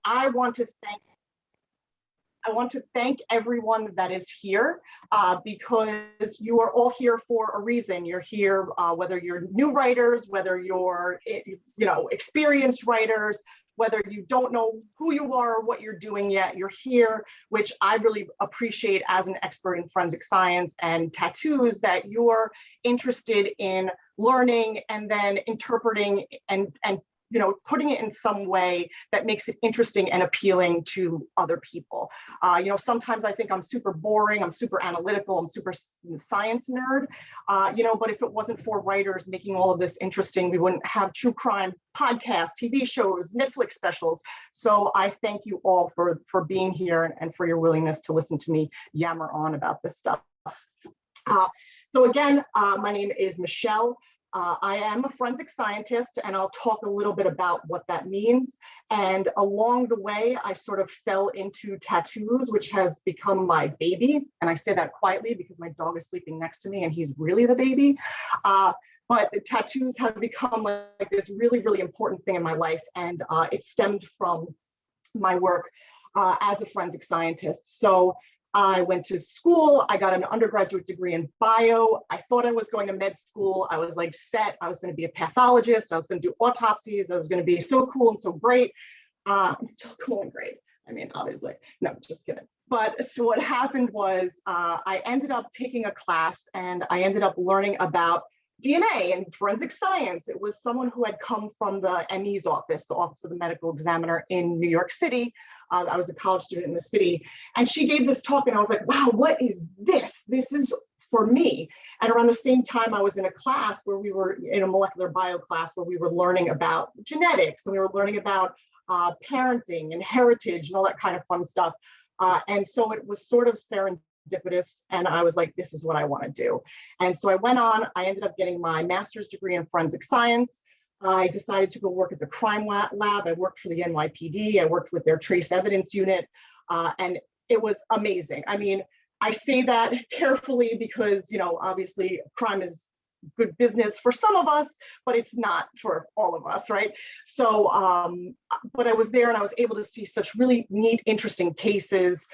I want to thank everyone that is here because you are all here for a reason. You're here, whether you're new writers, whether you're, experienced writers, whether you don't know who you are or what you're doing yet, you're here, which I really appreciate as an expert in forensic science and tattoos, that you're interested in learning and then interpreting and putting it in some way that makes it interesting and appealing to other people. Sometimes I think I'm super boring, I'm super analytical, I'm super science nerd, but if it wasn't for writers making all of this interesting, we wouldn't have true crime podcasts, TV shows, Netflix specials. So I thank you all for being here and for your willingness to listen to me yammer on about this stuff. So again, my name is Michelle. I am a forensic scientist, and I'll talk a little bit about what that means. And along the way, I sort of fell into tattoos, which has become my baby. And I say that quietly because my dog is sleeping next to me and he's really the baby. But tattoos have become like this really, really important thing in my life. And it stemmed from my work as a forensic scientist. So I went to school, I got an undergraduate degree in bio. I thought I was going to med school. I was like set, I was going to be a pathologist. I was going to do autopsies. I was going to be so cool and so great. I'm still cool and great. I mean, obviously, no, just kidding. But so what happened was I ended up taking a class and I ended up learning about DNA and forensic science. It was someone who had come from the ME's office, the Office of the Medical Examiner in New York City. I was a college student in the city. And she gave this talk and I was like, wow, what is this? This is for me. And around the same time, I was in a class where we were in a molecular bio class where we were learning about genetics and we were learning about parenting and heritage and all that kind of fun stuff. And so it was sort of serendipitous. And I was like, this is what I want to do. And so I went on, I ended up getting my master's degree in forensic science. I decided to go work at the crime lab. I worked for the NYPD. I worked with their trace evidence unit. And it was amazing. I mean, I say that carefully because, obviously crime is good business for some of us, but it's not for all of us, right? So, but I was there and I was able to see such really neat, interesting cases.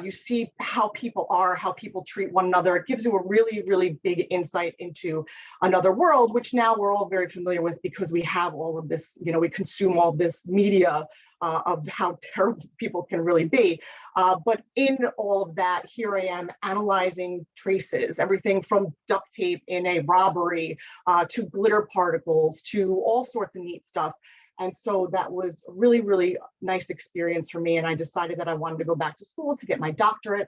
You see how people are, how people treat one another. It gives you a really, really big insight into another world, which now we're all very familiar with because we have all of this, we consume all this media of how terrible people can really be. But in all of that, here I am analyzing traces, everything from duct tape in a robbery to glitter particles to all sorts of neat stuff. And so that was a really, really nice experience for me. And I decided that I wanted to go back to school to get my doctorate.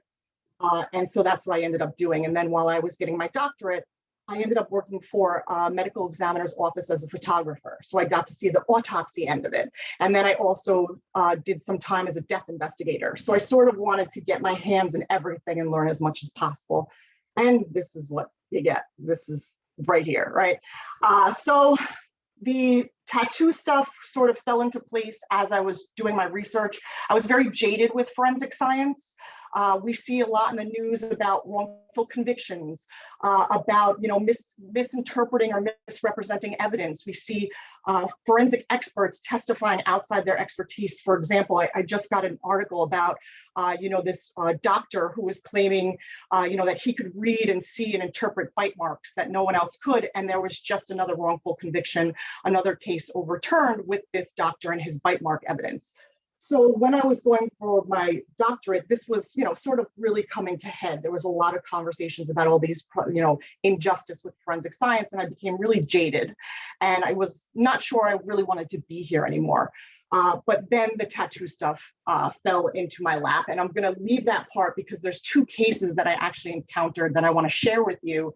And so that's what I ended up doing. And then while I was getting my doctorate, I ended up working for a medical examiner's office as a photographer. So I got to see the autopsy end of it. And then I also did some time as a death investigator. So I sort of wanted to get my hands in everything and learn as much as possible. And this is what you get. This is right here, right? So the tattoo stuff sort of fell into place as I was doing my research. I was very jaded with forensic science. We see a lot in the news about wrongful convictions, about misinterpreting or misrepresenting evidence. We see forensic experts testifying outside their expertise. For example, I just got an article about this doctor who was claiming that he could read and see and interpret bite marks that no one else could, and there was just another wrongful conviction, another case overturned with this doctor and his bite mark evidence. So when I was going for my doctorate, this was, sort of really coming to head. There was a lot of conversations about all these, injustice with forensic science, and I became really jaded. And I was not sure I really wanted to be here anymore. But then the tattoo stuff fell into my lap, and I'm going to leave that part because there's two cases that I actually encountered that I want to share with you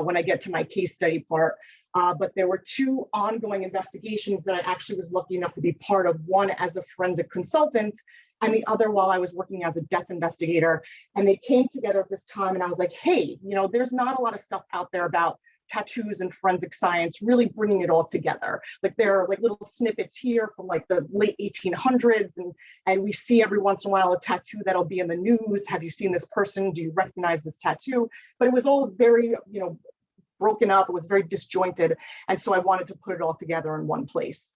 when I get to my case study part. But there were two ongoing investigations that I actually was lucky enough to be part of, one as a forensic consultant and the other while I was working as a death investigator. And they came together at this time and I was like, hey, there's not a lot of stuff out there about tattoos and forensic science, really bringing it all together. Like there are like little snippets here from like the late 1800s and we see every once in a while a tattoo that'll be in the news. Have you seen this person? Do you recognize this tattoo? But it was all very, broken up. It was very disjointed. And so I wanted to put it all together in one place.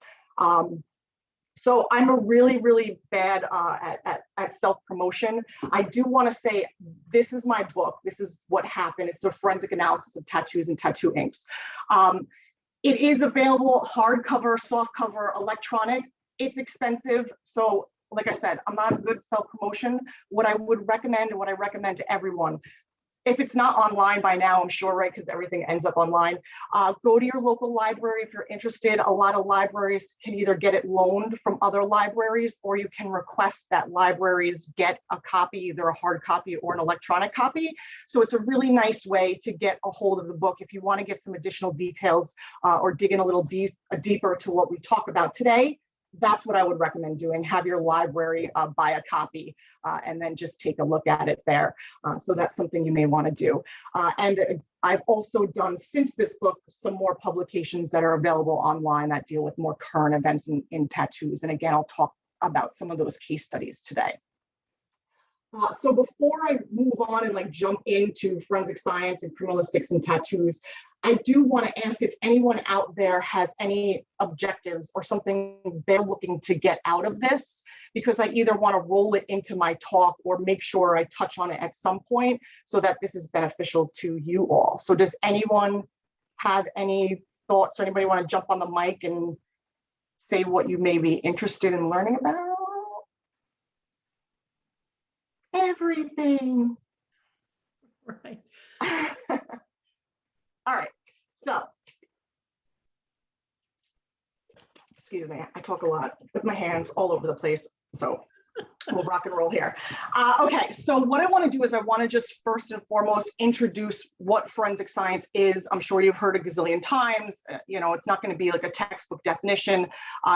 So I'm a really bad at self-promotion. I do want to say, this is my book. This is what happened. It's a forensic analysis of tattoos and tattoo inks. It is available hardcover, softcover, electronic. It's expensive. So like I said, I'm not a good self-promotion. What I would recommend and what I recommend to everyone, if it's not online by now, I'm sure, right, because everything ends up online, go to your local library if you're interested. A lot of libraries can either get it loaned from other libraries, or you can request that libraries get a copy, either a hard copy or an electronic copy. So it's a really nice way to get a hold of the book if you want to get some additional details or dig in a little deeper to what we talk about today. That's what I would recommend doing. Have your library buy a copy and then just take a look at it there. So that's something you may want to do. And I've also done, since this book, some more publications that are available online that deal with more current events in tattoos. And again, I'll talk about some of those case studies today. So before I move on and like jump into forensic science and criminalistics and tattoos, I do want to ask if anyone out there has any objectives or something they're looking to get out of this, because I either want to roll it into my talk or make sure I touch on it at some point so that this is beneficial to you all. So does anyone have any thoughts, or anybody want to jump on the mic and say what you may be interested in learning about? Everything. Right. All right, so, excuse me, I talk a lot with my hands all over the place, so we'll rock and roll here. Okay, so what I want to do is I want to just first and foremost introduce what forensic science is. I'm sure you've heard a gazillion times. You know, it's not going to be like a textbook definition,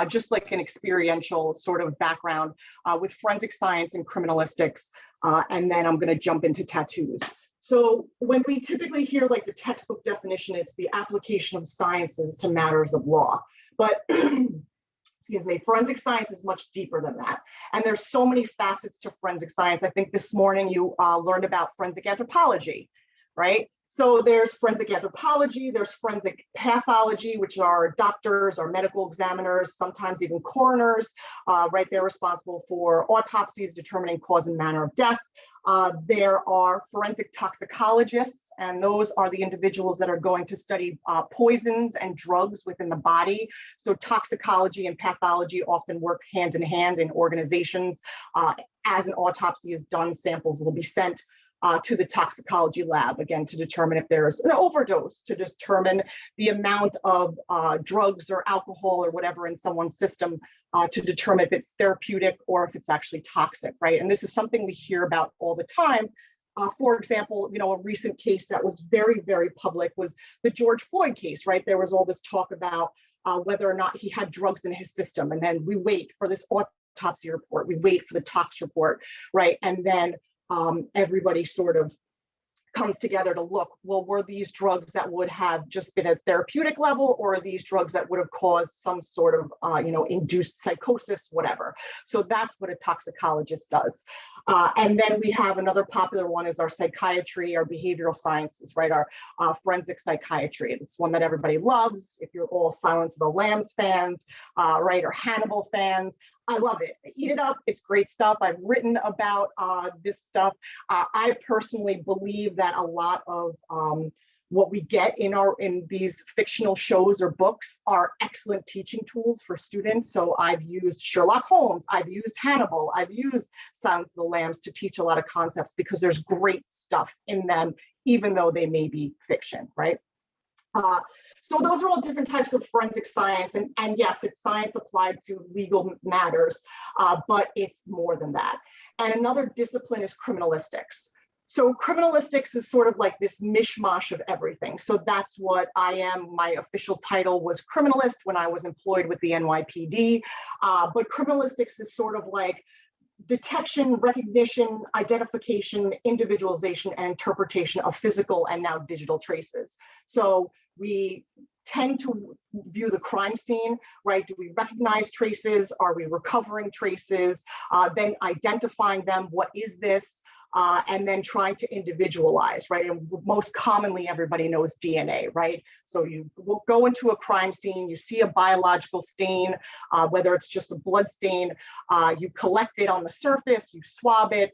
just like an experiential sort of background with forensic science and criminalistics, and then I'm going to jump into tattoos. So when we typically hear like the textbook definition, it's the application of sciences to matters of law. But excuse me, forensic science is much deeper than that. And there's so many facets to forensic science. I think this morning you learned about forensic anthropology, right? So there's forensic anthropology, there's forensic pathology, which are doctors or medical examiners, sometimes even coroners, right? They're responsible for autopsies, determining cause and manner of death. There are forensic toxicologists, and those are the individuals that are going to study poisons and drugs within the body. So toxicology and pathology often work hand in hand in organizations. As an autopsy is done, samples will be sent to the toxicology lab, again, to determine if there's an overdose, to determine the amount of drugs or alcohol or whatever in someone's system, to determine if it's therapeutic or if it's actually toxic, right? And this is something we hear about all the time. For example, you know, a recent case that was very public was the George Floyd case, right? There was all this talk about whether or not he had drugs in his system. And then we wait for this autopsy report, we wait for the tox report, right? And then everybody sort of comes together to look, well, were these drugs that would have just been at therapeutic level, or are these drugs that would have caused some sort of, you know, induced psychosis, whatever. So that's what a toxicologist does. And then we have another popular one is our psychiatry, our behavioral sciences, right? Our forensic psychiatry. It's one that everybody loves. If you're all Silence of the Lambs fans, right, or Hannibal fans, I love it. Eat it up. It's great stuff. I've written about this stuff. I personally believe that a lot of what we get in these fictional shows or books are excellent teaching tools for students. So I've used Sherlock Holmes, I've used Hannibal, I've used Silence of the Lambs to teach a lot of concepts because there's great stuff in them, even though they may be fiction, right? So those are all different types of forensic science. And yes, it's science applied to legal matters, but it's more than that. And another discipline is criminalistics. So criminalistics is sort of like this mishmash of everything. So that's what I am. My official title was criminalist when I was employed with the NYPD. But criminalistics is sort of like detection, recognition, identification, individualization, and interpretation of physical and now digital traces. So we tend to view the crime scene, right? Do we recognize traces? Are we recovering traces? Then identifying them, what is this? and then trying to individualize, right? And most commonly, everybody knows DNA, right? So you will go into a crime scene, you see a biological stain, whether it's just a blood stain, you collect it on the surface, you swab it,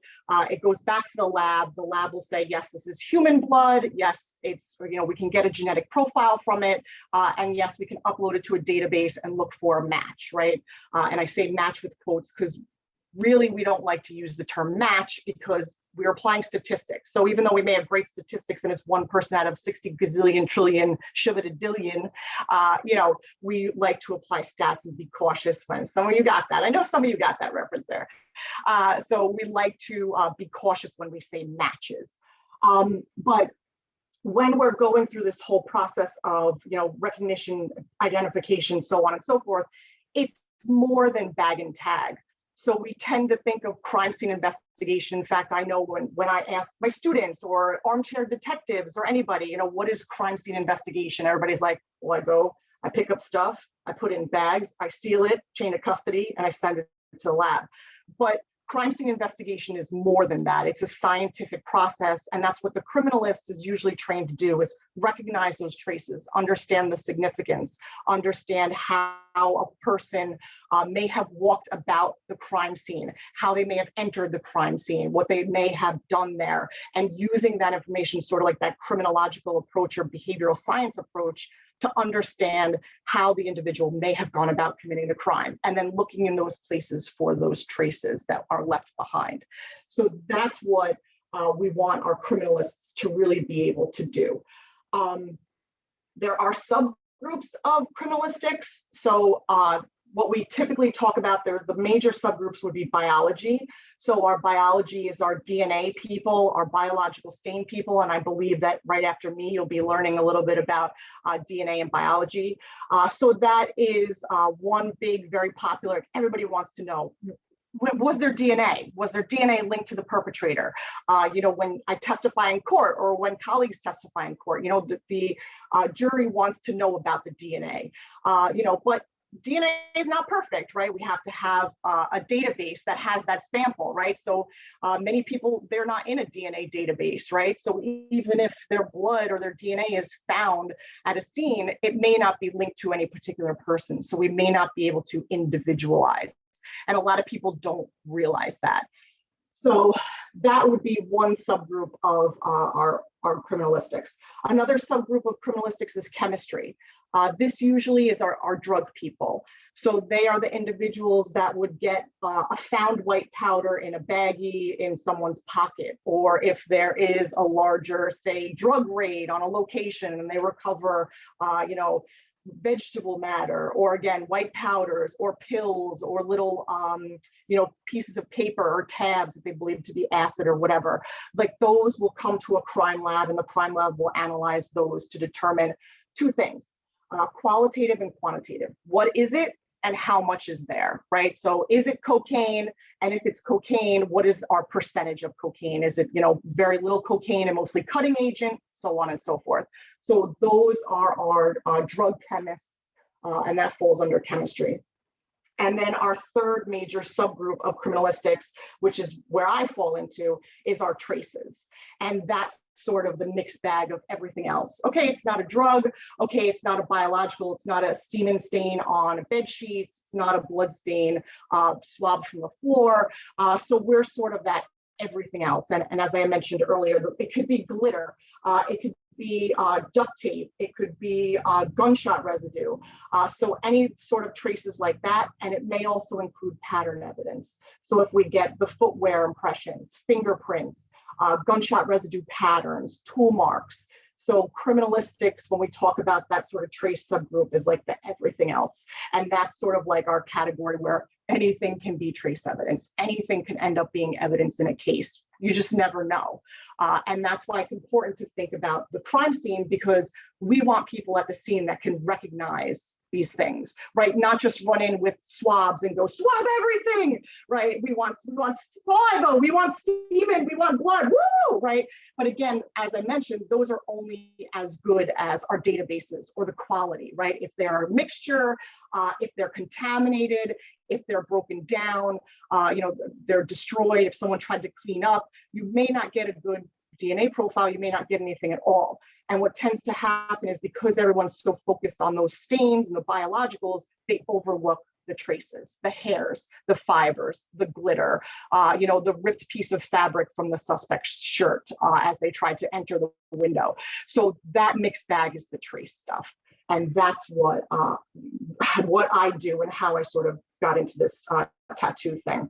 it goes back to the lab will say, yes, this is human blood, yes, it's, we can get a genetic profile from it, and yes, we can upload it to a database and look for a match, right? And I say match with quotes because really we don't like to use the term match because we're applying statistics. So even though we may have great statistics and it's one person out of 60 gazillion trillion shivadadillion, we like to apply stats and be cautious when some of you got that. I know some of you got that reference there. So we like to be cautious when we say matches. But when we're going through this whole process of recognition, identification, so on and so forth, it's more than bag and tag. So we tend to think of crime scene investigation. In fact, I know when I ask my students or armchair detectives or anybody, what is crime scene investigation? Everybody's like, well, I pick up stuff, I put it in bags, I seal it, chain of custody, and I send it to the lab. But crime scene investigation is more than that. It's a scientific process, and that's what the criminalist is usually trained to do, is recognize those traces, understand the significance, understand how a person may have walked about the crime scene, how they may have entered the crime scene, what they may have done there, and using that information, sort of like that criminological approach or behavioral science approach, to understand how the individual may have gone about committing the crime, and then looking in those places for those traces that are left behind. So that's what we want our criminalists to really be able to do. There are subgroups of criminalistics. So what we typically talk about there, the major subgroups would be biology. So our biology is our DNA people, our biological stain people, and I believe that right after me, you'll be learning a little bit about DNA and biology. So that is one big, very popular, everybody wants to know, was there DNA? Was there DNA linked to the perpetrator? When I testify in court or when colleagues testify in court, the jury wants to know about the DNA, but DNA is not perfect, right? We have to have a database that has that sample, right? So many people, they're not in a DNA database, right? So even if their blood or their DNA is found at a scene, it may not be linked to any particular person. So we may not be able to individualize. And a lot of people don't realize that. So that would be one subgroup of our criminalistics. Another subgroup of criminalistics is chemistry. This usually is our drug people. So they are the individuals that would get a found white powder in a baggie in someone's pocket, or if there is a larger, say, drug raid on a location and they recover, vegetable matter, or again, white powders or pills or little, pieces of paper or tabs that they believe to be acid or whatever. Like those will come to a crime lab, and the crime lab will analyze those to determine two things, qualitative and quantitative. What is it and how much is there, right? So is it cocaine? And if it's cocaine, what is our percentage of cocaine? Is it, very little cocaine and mostly cutting agent, so on and so forth. So those are our drug chemists, and that falls under chemistry. And then our third major subgroup of criminalistics, which is where I fall into, is our traces. And that's sort of the mixed bag of everything else. Okay, it's not a drug. Okay, it's not a biological. It's not a semen stain on bed sheets. It's not a blood stain swabbed from the floor. So we're sort of that everything else. And as I mentioned earlier, it could be glitter. It could be duct tape, it could be gunshot residue. So any sort of traces like that, and it may also include pattern evidence. So if we get the footwear impressions, fingerprints, gunshot residue patterns, tool marks. So criminalistics, when we talk about that sort of trace subgroup, is like the everything else. And that's sort of like our category where anything can be trace evidence. Anything can end up being evidence in a case. You just never know. And that's why it's important to think about the crime scene, because we want people at the scene that can recognize these things, right? Not just run in with swabs and go swab everything, right? We want saliva, we want semen, we want blood, woo, right? But again, as I mentioned, those are only as good as our databases or the quality, right? If they're a mixture, If they're contaminated, if they're broken down, they're destroyed, if someone tried to clean up, you may not get a good DNA profile, you may not get anything at all. And what tends to happen is because everyone's so focused on those stains and the biologicals, they overlook the traces, the hairs, the fibers, the glitter, the ripped piece of fabric from the suspect's shirt as they tried to enter the window. So that mixed bag is the trace stuff. And that's what I do and how I sort of got into this tattoo thing.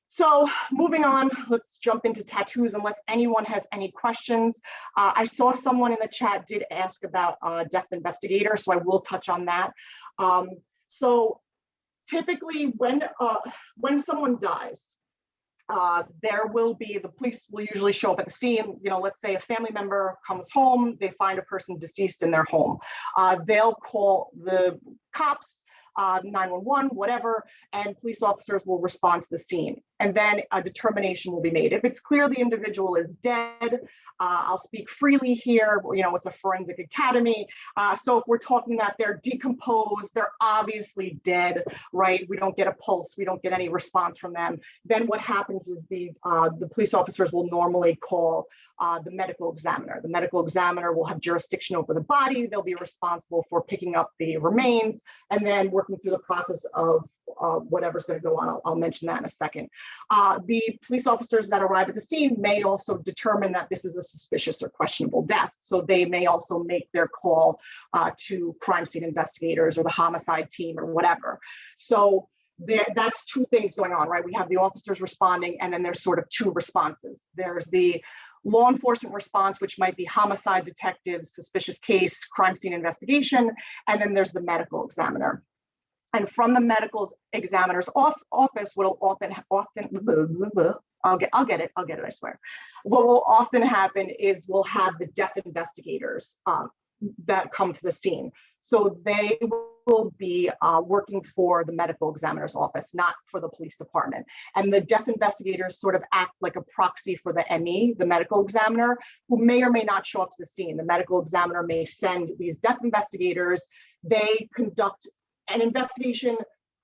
So moving on, let's jump into tattoos unless anyone has any questions. I saw someone in the chat did ask about death investigator, so I will touch on that. So typically when someone dies, the police will usually show up at the scene. Let's say a family member comes home, they find a person deceased in their home. They'll call the cops, 911, whatever, and police officers will respond to the scene. And then a determination will be made. If it's clear the individual is dead, I'll speak freely here, it's a forensic academy. So if we're talking that they're decomposed, they're obviously dead, right? We don't get a pulse, we don't get any response from them. Then what happens is the police officers will normally call the medical examiner. The medical examiner will have jurisdiction over the body. They'll be responsible for picking up the remains and then working through the process of whatever's going to go on. I'll mention that in a second. The police officers that arrive at the scene may also determine that this is a suspicious or questionable death. So they may also make their call to crime scene investigators or the homicide team or whatever. So that's two things going on, right? We have the officers responding, and then there's sort of two responses. There's the law enforcement response, which might be homicide detectives, suspicious case, crime scene investigation, and then there's the medical examiner. And from the medical examiner's office, what'll often I'll get it, I swear. What will often happen is we'll have the death investigators that come to the scene. So they will be working for the medical examiner's office, not for the police department. And the death investigators sort of act like a proxy for the ME, the medical examiner, who may or may not show up to the scene. The medical examiner may send these death investigators. They conduct an investigation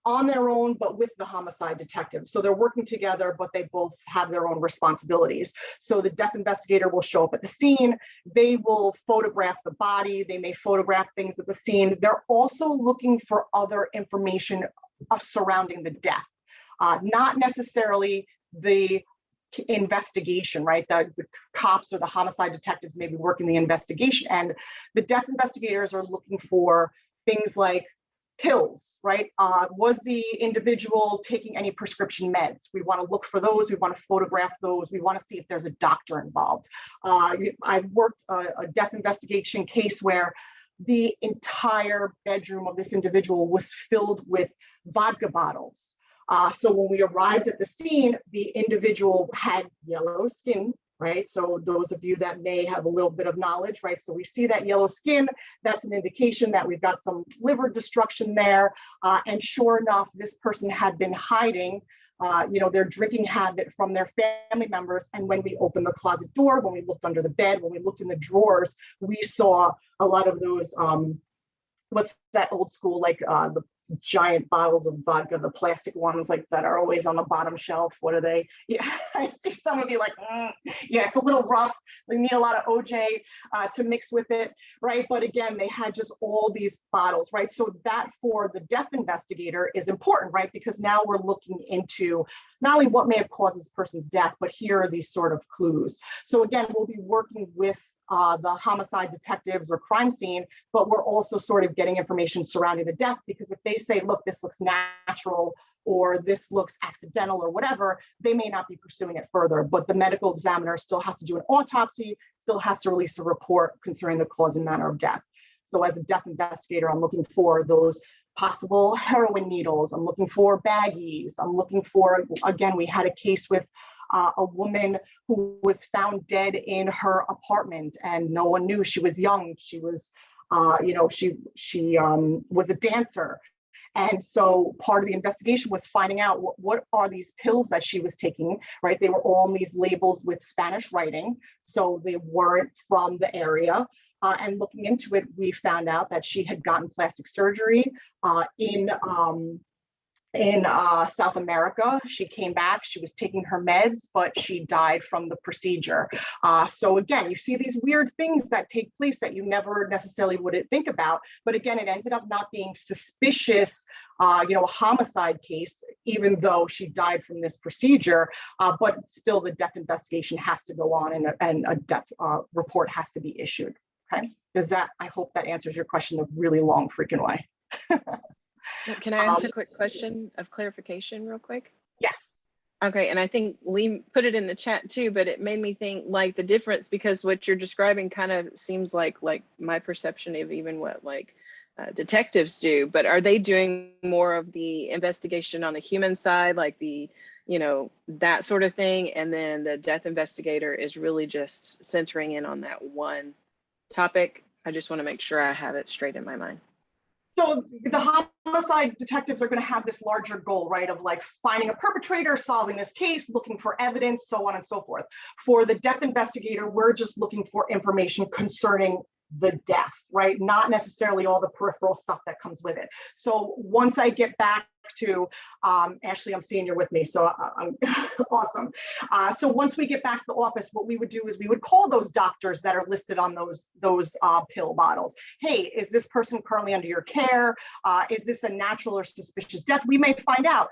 on their own, but with the homicide detective. So they're working together, but they both have their own responsibilities. So the death investigator will show up at the scene. They will photograph the body. They may photograph things at the scene. They're also looking for other information surrounding the death, not necessarily the investigation, right? The cops or the homicide detectives may be working the investigation, and the death investigators are looking for things like pills, right? Was the individual taking any prescription meds? We want to look for those. We want to photograph those. We want to see if there's a doctor involved. I've worked a death investigation case where the entire bedroom of this individual was filled with vodka bottles. So when we arrived at the scene, the individual had yellow skin, right? So those of you that may have a little bit of knowledge, right? So we see that yellow skin, that's an indication that we've got some liver destruction there. And sure enough, this person had been hiding their drinking habit from their family members. And when we opened the closet door, when we looked under the bed, when we looked in the drawers, we saw a lot of those, what's that old school, like the giant bottles of vodka, the plastic ones like that are always on the bottom shelf. What are they? Yeah, I see some of you like, yeah, it's a little rough. We need a lot of OJ to mix with it, right? But again, they had just all these bottles, right? So that for the death investigator is important, right? Because now we're looking into not only what may have caused this person's death, but here are these sort of clues. So again, we'll be working with the homicide detectives or crime scene, but we're also sort of getting information surrounding the death, because if they say, look, this looks natural or this looks accidental or whatever, they may not be pursuing it further. But the medical examiner still has to do an autopsy, still has to release a report concerning the cause and manner of death. So as a death investigator, I'm looking for those possible heroin needles. I'm looking for baggies. I'm looking for, again, we had a case with a woman who was found dead in her apartment, and no one knew. She was young. She was, she was a dancer. And so part of the investigation was finding out what are these pills that she was taking, right? They were all on these labels with Spanish writing, so they weren't from the area. And looking into it, we found out that she had gotten plastic surgery in South America. She came back, she was taking her meds, but she died from the procedure. So again, you see these weird things that take place that you never necessarily would think about. But again, it ended up not being suspicious, a homicide case, even though she died from this procedure, but still the death investigation has to go on and a death report has to be issued. Okay, I hope that answers your question a really long freaking way. Can I ask a quick question of clarification real quick? Yes. Okay, and I think Lee put it in the chat too, but it made me think like the difference, because what you're describing kind of seems like my perception of even what detectives do, but are they doing more of the investigation on the human side, like that sort of thing, and then the death investigator is really just centering in on that one topic? I just want to make sure I have it straight in my mind. So the homicide detectives are going to have this larger goal, right, of like finding a perpetrator, solving this case, looking for evidence, so on and so forth. For the death investigator, we're just looking for information concerning the death, right? Not necessarily all the peripheral stuff that comes with it. So once I get back to, Ashley, I'm seeing you're with me, so I'm awesome. So once we get back to the office, what we would do is we would call those doctors that are listed on those pill bottles. Hey, is this person currently under your care? Is this a natural or suspicious death? We may find out.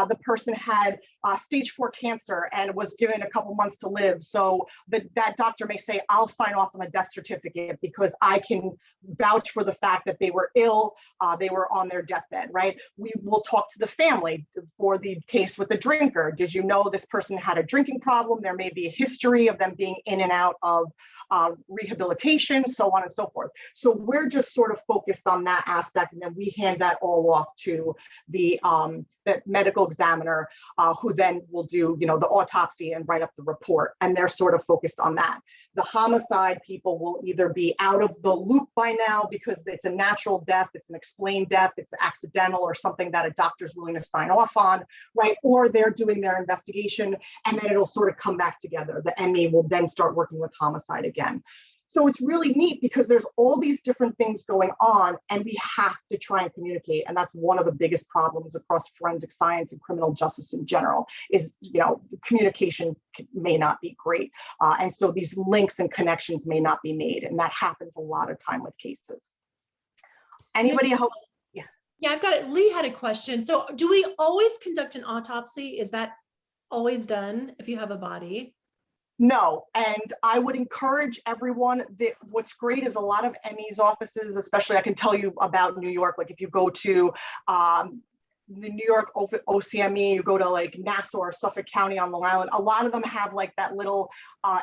The person had stage 4 cancer and was given a couple months to live. So that doctor may say, I'll sign off on the death certificate because I can vouch for the fact that they were ill, they were on their deathbed, right? We will talk to the family for the case with the drinker. Did you know this person had a drinking problem? There may be a history of them being in and out of rehabilitation, so on and so forth. So we're just sort of focused on that aspect, and then we hand that all off to the medical examiner, who then will do, the autopsy and write up the report, and they're sort of focused on that. The homicide people will either be out of the loop by now because it's a natural death, it's an explained death, it's accidental or something that a doctor's willing to sign off on, right? Or they're doing their investigation, and then it'll sort of come back together. The ME will then start working with homicide again. So it's really neat because there's all these different things going on, and we have to try and communicate. And that's one of the biggest problems across forensic science and criminal justice in general is, communication may not be great. And so these links and connections may not be made. And that happens a lot of time with cases. Anybody else? Yeah. Yeah, I've got it. Lee had a question. So do we always conduct an autopsy? Is that always done if you have a body? No, and I would encourage everyone that what's great is a lot of ME's offices, especially I can tell you about New York, like if you go to the New York OCME, you go to like Nassau or Suffolk County on Long Island, a lot of them have like that little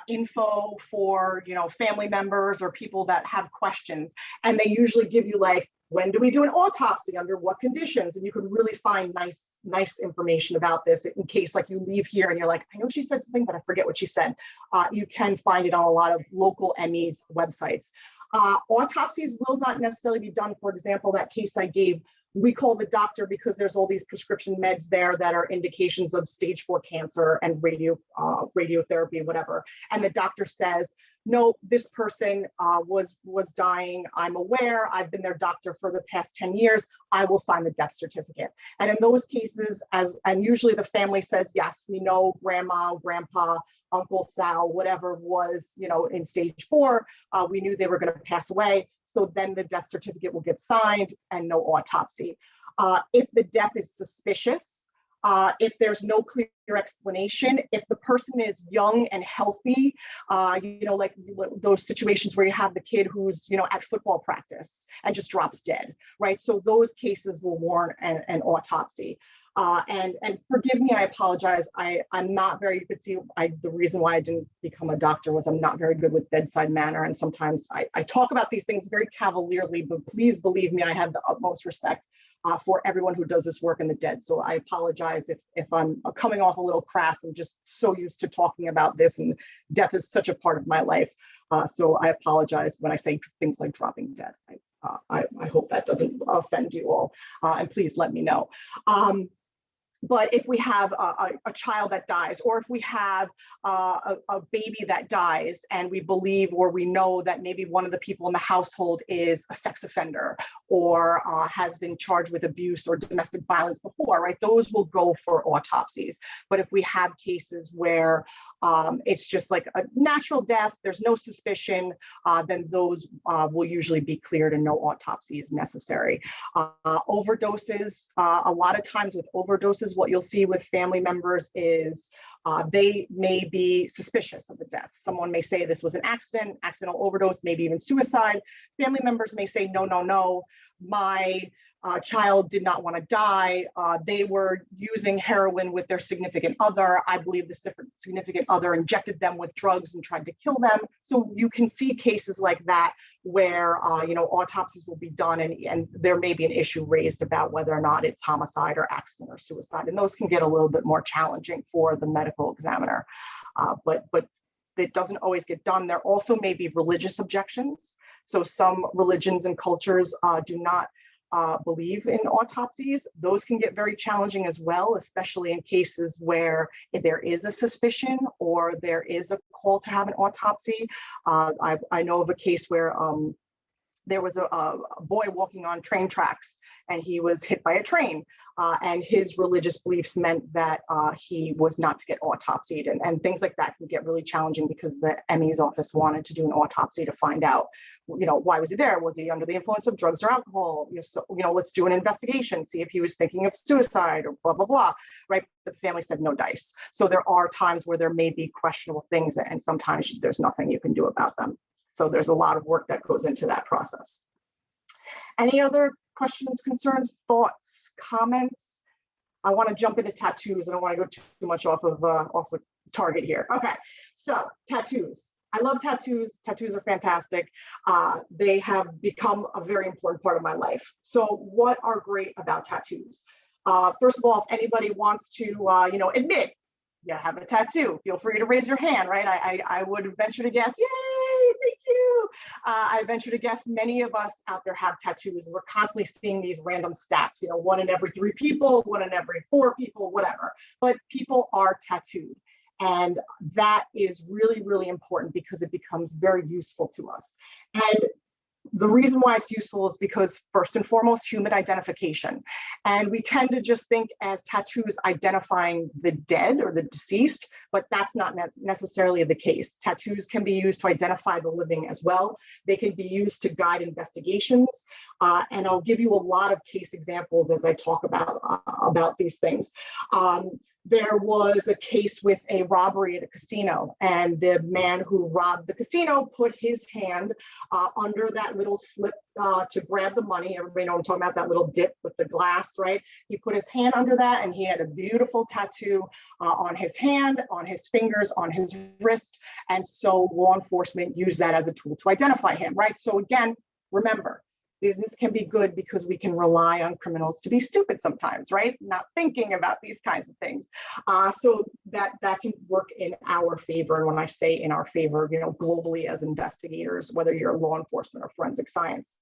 info for, family members or people that have questions. And they usually give you like, when do we do an autopsy, under what conditions? And you can really find nice information about this in case like you leave here and you're like, I know she said something, but I forget what she said. You can find it on a lot of local ME's websites. Autopsies will not necessarily be done. For example, that case I gave, we call the doctor because there's all these prescription meds there that are indications of stage 4 cancer and radiotherapy, whatever. And the doctor says, no, this person was dying. I'm aware. I've been their doctor for the past 10 years. I will sign the death certificate. And in those cases, and usually the family says, yes, we know grandma, grandpa, Uncle Sal, whatever was, in stage 4, we knew they were going to pass away. So then the death certificate will get signed and no autopsy. If the death is suspicious, if there's no clear explanation, if the person is young and healthy, like those situations where you have the kid who's, at football practice and just drops dead, right? So those cases will warrant an autopsy. And forgive me, I apologize. I'm not very, you could see the reason why I didn't become a doctor was I'm not very good with bedside manner. And sometimes I talk about these things very cavalierly, but please believe me, I have the utmost respect for everyone who does this work in the dead. So I apologize if I'm coming off a little crass. I'm just so used to talking about this, and death is such a part of my life. So I apologize when I say things like dropping dead. I hope that doesn't offend you all, and please let me know. But if we have a child that dies, or if we have a baby that dies, and we believe or we know that maybe one of the people in the household is a sex offender or has been charged with abuse or domestic violence before, right? Those will go for autopsies. But if we have cases where it's just like a natural death, there's no suspicion, then those will usually be cleared and no autopsy is necessary. Overdoses, a lot of times with overdoses, what you'll see with family members is they may be suspicious of the death. Someone may say this was an accident, accidental overdose, maybe even suicide. Family members may say, no, no, no, my child did not want to die. They were using heroin with their significant other. I believe the significant other injected them with drugs and tried to kill them. So you can see cases like that where autopsies will be done, and there may be an issue raised about whether or not it's homicide or accident or suicide. And those can get a little bit more challenging for the medical examiner. But it doesn't always get done. There also may be religious objections. So some religions and cultures do not believe in autopsies. Those can get very challenging as well, especially in cases where there is a suspicion or there is a call to have an autopsy. I know of a case where there was a boy walking on train tracks and he was hit by a train, and his religious beliefs meant that he was not to get autopsied, and things like that can get really challenging because the ME's office wanted to do an autopsy to find out, why was he there? Was he under the influence of drugs or alcohol? Let's do an investigation, see if he was thinking of suicide or blah, blah, blah, right? The family said no dice. So there are times where there may be questionable things, and sometimes there's nothing you can do about them. So there's a lot of work that goes into that process. Any other questions, concerns, thoughts, comments? I want to jump into tattoos. I don't want to go too much off of target here. Okay, so tattoos. I love tattoos. Tattoos are fantastic. They have become a very important part of my life. So what are great about tattoos? First of all, if anybody wants to, admit you have a tattoo, feel free to raise your hand, right? I would venture to guess, yay, thank you. I venture to guess many of us out there have tattoos. We're constantly seeing these random stats, 1 in every 3 people, 1 in every 4 people, whatever. But people are tattooed. And that is really, really important because it becomes very useful to us. And the reason why it's useful is because, first and foremost, human identification. And we tend to just think as tattoos identifying the dead or the deceased, but that's not necessarily the case. Tattoos can be used to identify the living as well. They can be used to guide investigations. And I'll give you a lot of case examples as I talk about these things. There was a case with a robbery at a casino, and the man who robbed the casino put his hand under that little slip to grab the money. Everybody know I'm talking about, that little dip with the glass, right? He put his hand under that, and he had a beautiful tattoo on his hand, on his fingers, on his wrist. And so law enforcement used that as a tool to identify him, right? So again, remember, business can be good because we can rely on criminals to be stupid sometimes, right? Not thinking about these kinds of things. So that can work in our favor. And when I say in our favor, globally as investigators, whether you're law enforcement or forensic science.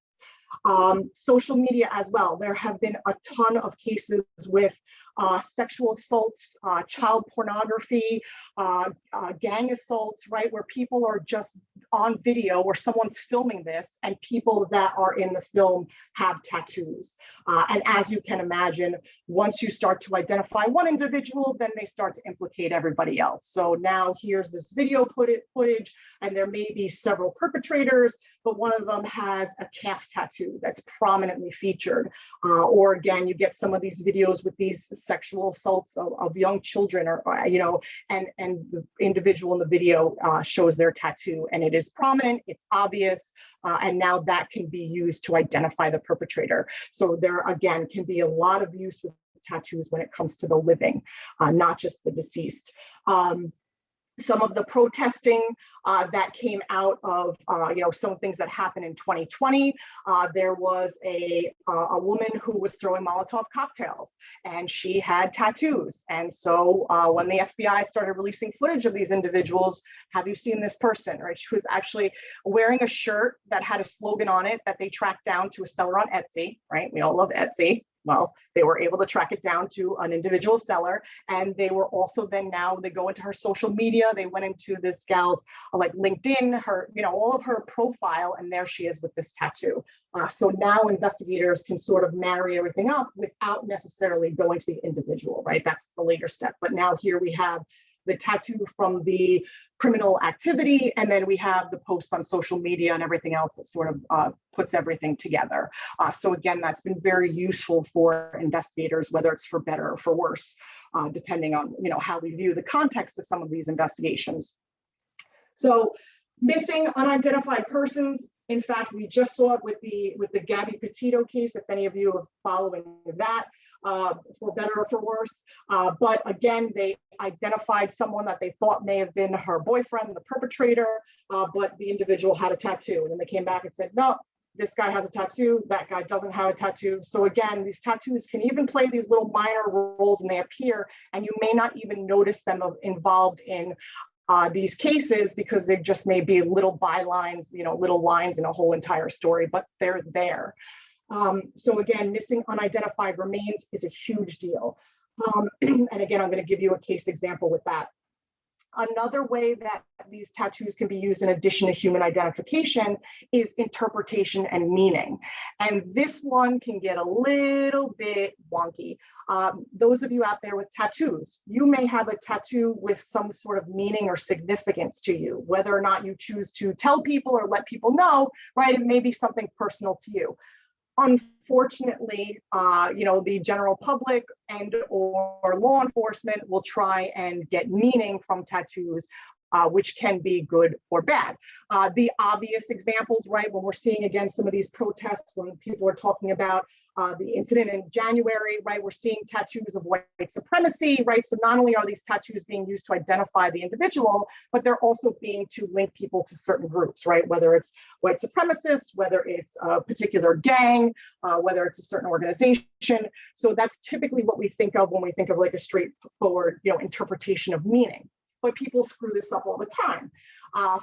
Social media as well. There have been a ton of cases with sexual assaults, child pornography, gang assaults, right? Where people are just on video, or someone's filming this, and people that are in the film have tattoos. And as you can imagine, once you start to identify one individual, then they start to implicate everybody else. So now here's this video footage, and there may be several perpetrators, but one of them has a calf tattoo that's prominently featured. Or again, you get some of these videos with these sexual assaults of young children, and the individual in the video shows their tattoo, and it is prominent, it's obvious, and now that can be used to identify the perpetrator. So there, again, can be a lot of use with tattoos when it comes to the living, not just the deceased. Some of the protesting that came out of, some things that happened in 2020, there was a woman who was throwing Molotov cocktails, and she had tattoos. And so when the FBI started releasing footage of these individuals, have you seen this person, right? She was actually wearing a shirt that had a slogan on it that they tracked down to a seller on Etsy, right? We all love Etsy. Well, they were able to track it down to an individual seller. And they were also then now they go into her social media. They went into this gal's like LinkedIn, her, all of her profile, and there she is with this tattoo. So now investigators can sort of marry everything up without necessarily going to the individual, right? That's the later step. But now here we have the tattoo from the criminal activity, and then we have the posts on social media and everything else that sort of puts everything together. So again, that's been very useful for investigators, whether it's for better or for worse, depending on how we view the context of some of these investigations. So missing unidentified persons. In fact, we just saw it with the Gabby Petito case, if any of you are following that, for better or for worse. But again, they identified someone that they thought may have been her boyfriend, the perpetrator, but the individual had a tattoo. And then they came back and said, no, this guy has a tattoo, that guy doesn't have a tattoo. So again, these tattoos can even play these little minor roles, and they appear, and you may not even notice them involved in these cases because they just may be little bylines, little lines in a whole entire story, but they're there. So again, missing unidentified remains is a huge deal. And again, I'm going to give you a case example with that. Another way that these tattoos can be used in addition to human identification is interpretation and meaning. And this one can get a little bit wonky. Those of you out there with tattoos, you may have a tattoo with some sort of meaning or significance to you, whether or not you choose to tell people or let people know, right? It may be something personal to you. Unfortunately, the general public and or law enforcement will try and get meaning from tattoos, which can be good or bad. The obvious examples, right, when we're seeing again some of these protests, when people are talking about the incident in January, right, we're seeing tattoos of white supremacy, right? So not only are these tattoos being used to identify the individual, but they're also being to link people to certain groups, right? Whether it's white supremacists, whether it's a particular gang, whether it's a certain organization. So that's typically what we think of when we think of like a straightforward, interpretation of meaning. But people screw this up all the time.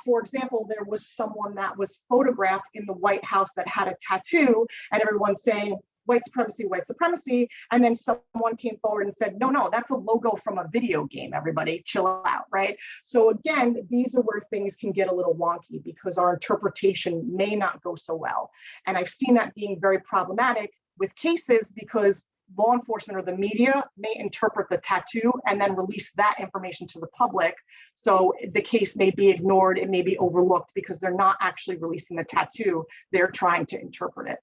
For example, there was someone that was photographed in the White House that had a tattoo, and everyone's saying, white supremacy. And then someone came forward and said, no, that's a logo from a video game, everybody chill out, right? So again, these are where things can get a little wonky because our interpretation may not go so well. And I've seen that being very problematic with cases because law enforcement or the media may interpret the tattoo and then release that information to the public. So the case may be ignored, it may be overlooked because they're not actually releasing the tattoo, they're trying to interpret it.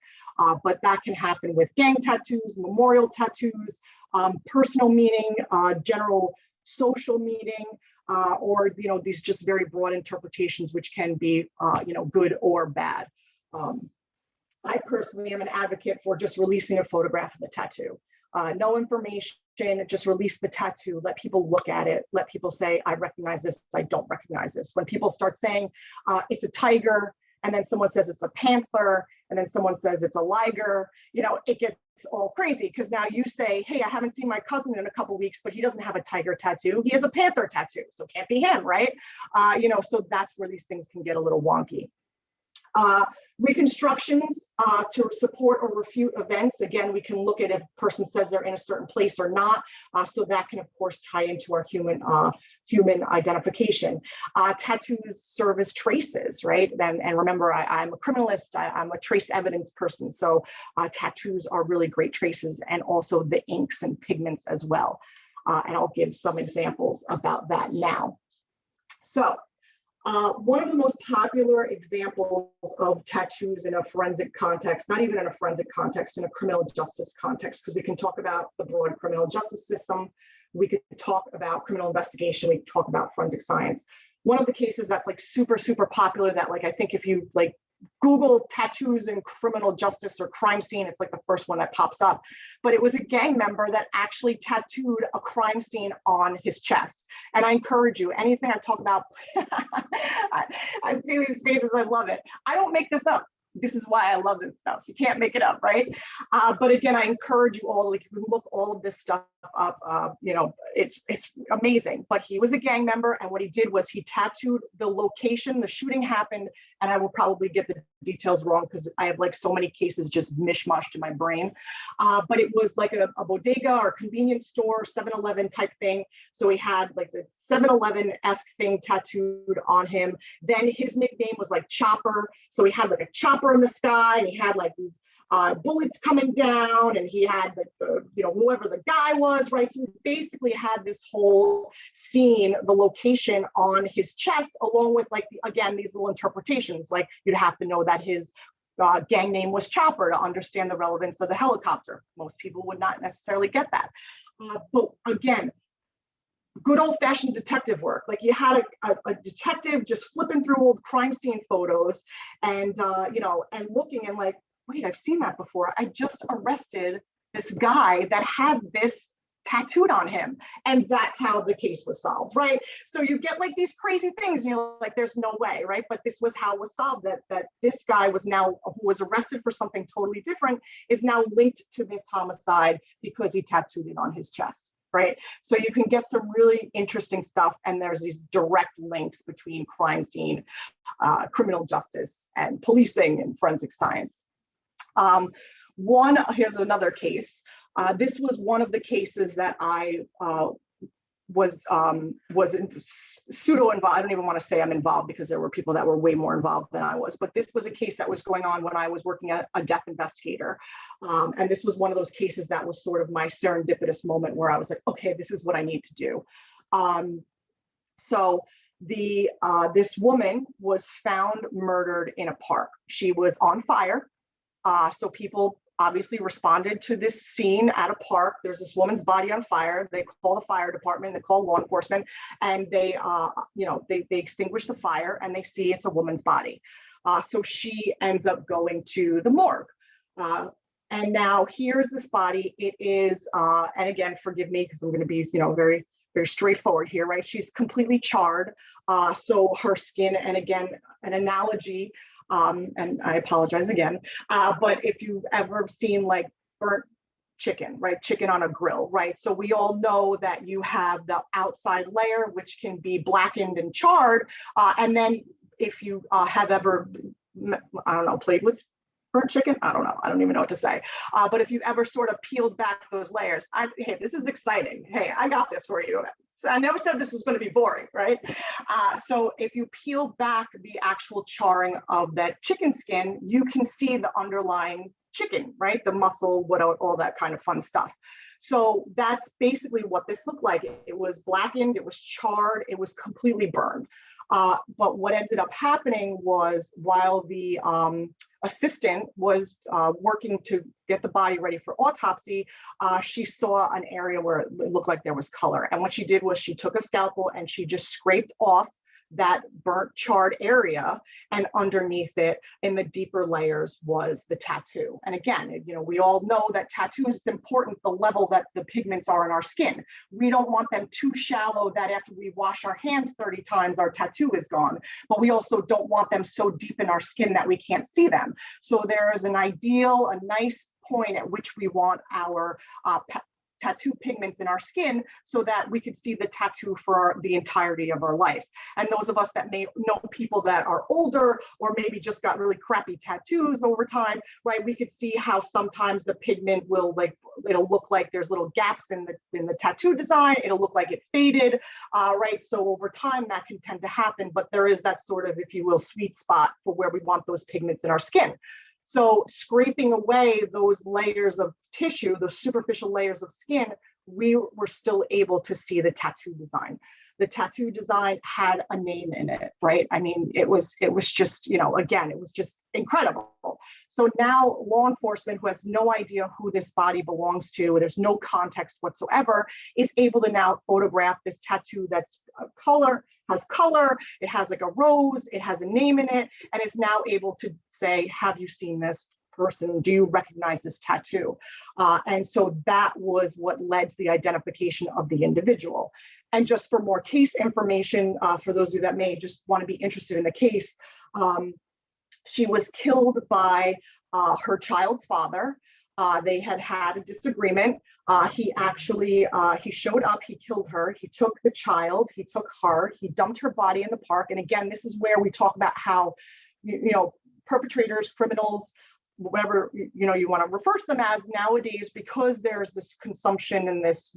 But that can happen with gang tattoos, memorial tattoos, personal meaning, general social meaning, or these just very broad interpretations, which can be good or bad. I personally am an advocate for just releasing a photograph of the tattoo. No information, just release the tattoo, let people look at it, let people say, I recognize this, I don't recognize this. When people start saying it's a tiger, and then someone says it's a panther, and then someone says it's a liger, it gets all crazy because now you say, hey, I haven't seen my cousin in a couple of weeks, but he doesn't have a tiger tattoo. He has a panther tattoo, so it can't be him, right? So that's where these things can get a little wonky. Reconstructions to support or refute events. Again, we can look at if a person says they're in a certain place or not. So that can, of course, tie into our human identification. Tattoos serve as traces, right? And remember, I'm a criminalist. I'm a trace evidence person. So tattoos are really great traces, and also the inks and pigments as well. And I'll give some examples about that now. So one of the most popular examples of tattoos in a forensic context, not even in a forensic context, in a criminal justice context, because we can talk about the broad criminal justice system, we could talk about criminal investigation, we could talk about forensic science. One of the cases that's like super, super popular that I think if you Google tattoos in criminal justice or crime scene, it's the first one that pops up. But it was a gang member that actually tattooed a crime scene on his chest. And I encourage you, anything I talk about, I see these faces, I love it. I don't make this up. This is why I love this stuff. You can't make it up, right? But again, I encourage you all, you can look all of this stuff up. It's amazing. But he was a gang member, and what he did was he tattooed the location the shooting happened, and I will probably get the details wrong because I have like so many cases just mishmashed in my brain. But it was like a bodega or convenience store, 7-Eleven type thing. So he had like the 7-Eleven-esque thing tattooed on him. Then his nickname was like Chopper. So he had like a chopper in the sky, and he had like these bullets coming down, and he had like the, whoever the guy was, right? So he basically had this whole scene, the location on his chest, along with like, again, these little interpretations. Like you'd have to know that his gang name was Chopper to understand the relevance of the helicopter. Most people would not necessarily get that. But again, good old-fashioned detective work. Like you had a detective just flipping through old crime scene photos and, and looking and like, wait, I've seen that before. I just arrested this guy that had this tattooed on him. And that's how the case was solved, right? So you get like these crazy things, like there's no way, right? But this was how it was solved, that this guy was now, who was arrested for something totally different, is now linked to this homicide because he tattooed it on his chest, right? So you can get some really interesting stuff. And there's these direct links between crime scene, criminal justice, and policing and forensic science. Here's another case. This was one of the cases that I was in pseudo involved. I don't even want to say I'm involved because there were people that were way more involved than I was, but this was a case that was going on when I was working at a death investigator. And this was one of those cases that was sort of my serendipitous moment where I was like, okay, this is what I need to do. So this woman was found murdered in a park. She was on fire. So people obviously responded to this scene at a park. There's this woman's body on fire. They call the fire department, they call law enforcement, and they extinguish the fire and they see it's a woman's body. So she ends up going to the morgue. And now here's this body. It is, and again, forgive me because I'm going to be, very, very straightforward here, right? She's completely charred. So her skin, and again, an analogy, and I apologize again, but if you've ever seen like burnt chicken, right? Chicken on a grill, right? So we all know that you have the outside layer, which can be blackened and charred. And then if you have ever, I don't know, played with burnt chicken, I don't know, I don't even know what to say. But if you've ever sort of peeled back those layers, hey, this is exciting. Hey, I got this for you. I never said this was going to be boring, right? So if you peel back the actual charring of that chicken skin, you can see the underlying chicken, right? The muscle, all that kind of fun stuff. So that's basically what this looked like. It was blackened, it was charred, it was completely burned. But what ended up happening was while the assistant was working to get the body ready for autopsy, she saw an area where it looked like there was color. And what she did was she took a scalpel and she just scraped off that burnt charred area, and underneath it in the deeper layers was the tattoo. And again, we all know that tattoos is important, the level that the pigments are in our skin. We don't want them too shallow that after we wash our hands 30 times, our tattoo is gone, but we also don't want them so deep in our skin that we can't see them. So there is an ideal, a nice point at which we want our tattoo pigments in our skin so that we could see the tattoo for the entirety of our life. And those of us that may know people that are older or maybe just got really crappy tattoos over time, right? We could see how sometimes the pigment will it'll look like there's little gaps in the tattoo design. It'll look like it faded, right? So over time that can tend to happen, but there is that sort of, if you will, sweet spot for where we want those pigments in our skin. So scraping away those layers of tissue, those superficial layers of skin, we were still able to see the tattoo design. The tattoo design had a name in it, right? I mean, it was just, again, it was just incredible. So now law enforcement, who has no idea who this body belongs to, there's no context whatsoever, is able to now photograph this tattoo that's has color, it has like a rose, it has a name in it, and is now able to say, have you seen this person? Do you recognize this tattoo? And so that was what led to the identification of the individual. And just for more case information, for those of you that may just want to be interested in the case, she was killed by her child's father. They had a disagreement. He showed up, he killed her, he took the child, he took her, he dumped her body in the park. And again, this is where we talk about how, perpetrators, criminals, whatever you want to refer to them as nowadays, because there's this consumption and this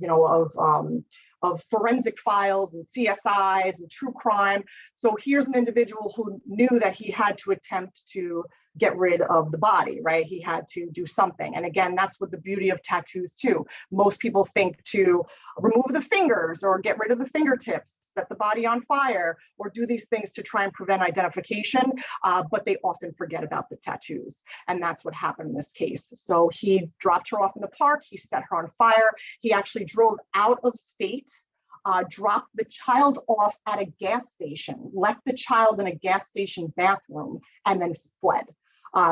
of forensic files and CSIs and true crime. So here's an individual who knew that he had to attempt to get rid of the body, right? He had to do something. And again, that's what the beauty of tattoos too. Most people think to remove the fingers or get rid of the fingertips, set the body on fire, or do these things to try and prevent identification, but they often forget about the tattoos. And that's what happened in this case. So he dropped her off in the park, he set her on fire, he actually drove out of state, dropped the child off at a gas station, left the child in a gas station bathroom, and then fled.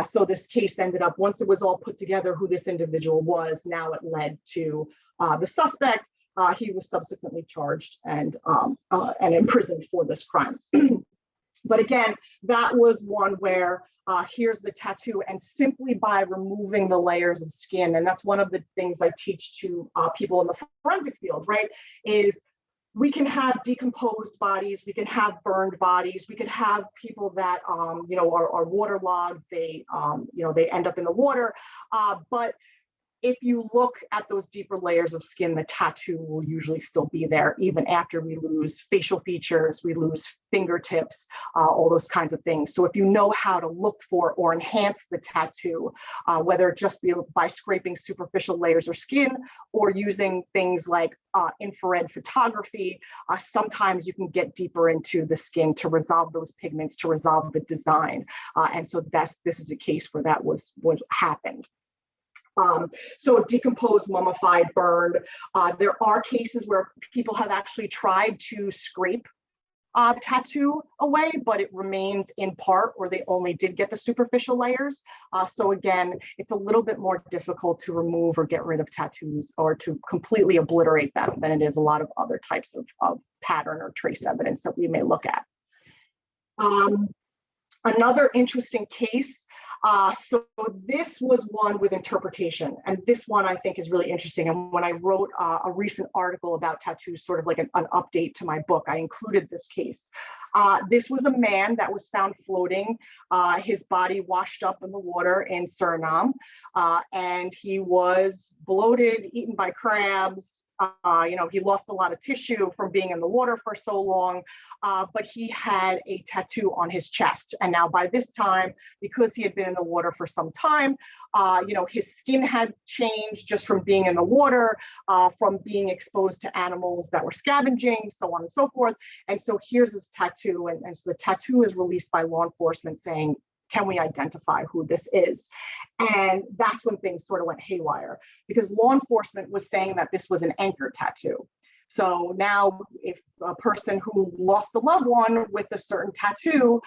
So this case ended up, once it was all put together who this individual was, now it led to the suspect. He was subsequently charged and imprisoned for this crime. But again, that was one where here's the tattoo, and simply by removing the layers of skin, and that's one of the things I teach to people in the forensic field, right, is we can have decomposed bodies, we can have burned bodies, we can have people that are waterlogged, they end up in the water, but if you look at those deeper layers of skin, the tattoo will usually still be there even after we lose facial features, we lose fingertips, all those kinds of things. So if you know how to look for or enhance the tattoo, whether it just be by scraping superficial layers of skin or using things like infrared photography, sometimes you can get deeper into the skin to resolve those pigments, to resolve the design. And so this is a case where that was what happened. So decomposed, mummified, burned. There are cases where people have actually tried to scrape the tattoo away, but it remains in part, or they only did get the superficial layers. So again, it's a little bit more difficult to remove or get rid of tattoos or to completely obliterate them than it is a lot of other types of pattern or trace evidence that we may look at. Another interesting case. So this was one with interpretation, and this one I think is really interesting. And when I wrote a recent article about tattoos, sort of like an update to my book, I included this case. This was a man that was found floating, his body washed up in the water in Suriname, and he was bloated, eaten by crabs. He lost a lot of tissue from being in the water for so long, but he had a tattoo on his chest. And now by this time, because he had been in the water for some time, his skin had changed just from being in the water, from being exposed to animals that were scavenging, so on and so forth. And so here's his tattoo. And so the tattoo is released by law enforcement saying, can we identify who this is? And that's when things sort of went haywire, because law enforcement was saying that this was an anchor tattoo. So now if a person who lost a loved one with a certain tattoo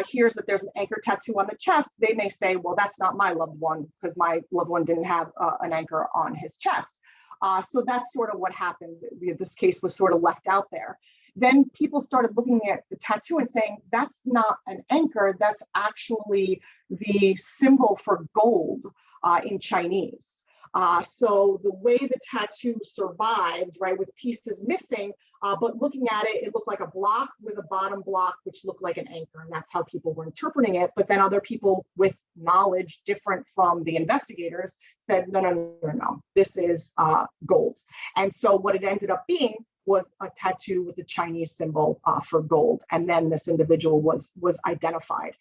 hears that there's an anchor tattoo on the chest, they may say, well, that's not my loved one because my loved one didn't have an anchor on his chest. So that's sort of what happened. This case was sort of left out there. Then people started looking at the tattoo and saying, that's not an anchor, that's actually the symbol for gold in Chinese. So the way the tattoo survived, right, with pieces missing, but looking at it, it looked like a block with a bottom block, which looked like an anchor. And that's how people were interpreting it. But then other people with knowledge different from the investigators said, no, this is gold. And so what it ended up being was a tattoo with the Chinese symbol for gold. And then this individual was identified.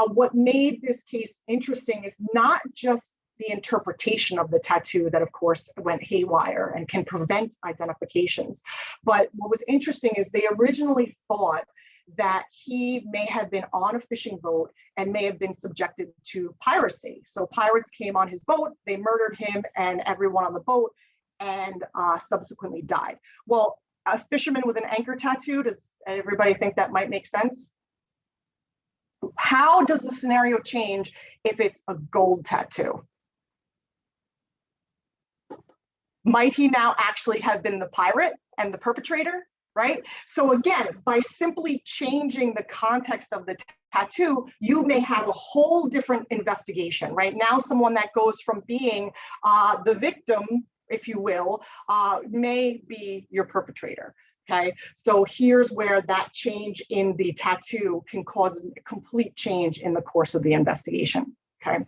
What made this case interesting is not just the interpretation of the tattoo that of course went haywire and can prevent identifications. But what was interesting is they originally thought that he may have been on a fishing boat and may have been subjected to piracy. So pirates came on his boat, they murdered him and everyone on the boat, and subsequently died. Well, a fisherman with an anchor tattoo, does everybody think that might make sense? How does the scenario change if it's a gold tattoo? Might he now actually have been the pirate and the perpetrator, right? So again, by simply changing the context of the tattoo, you may have a whole different investigation, right? Now someone that goes from being the victim, if you will, may be your perpetrator. Okay, so here's where that change in the tattoo can cause a complete change in the course of the investigation. Okay,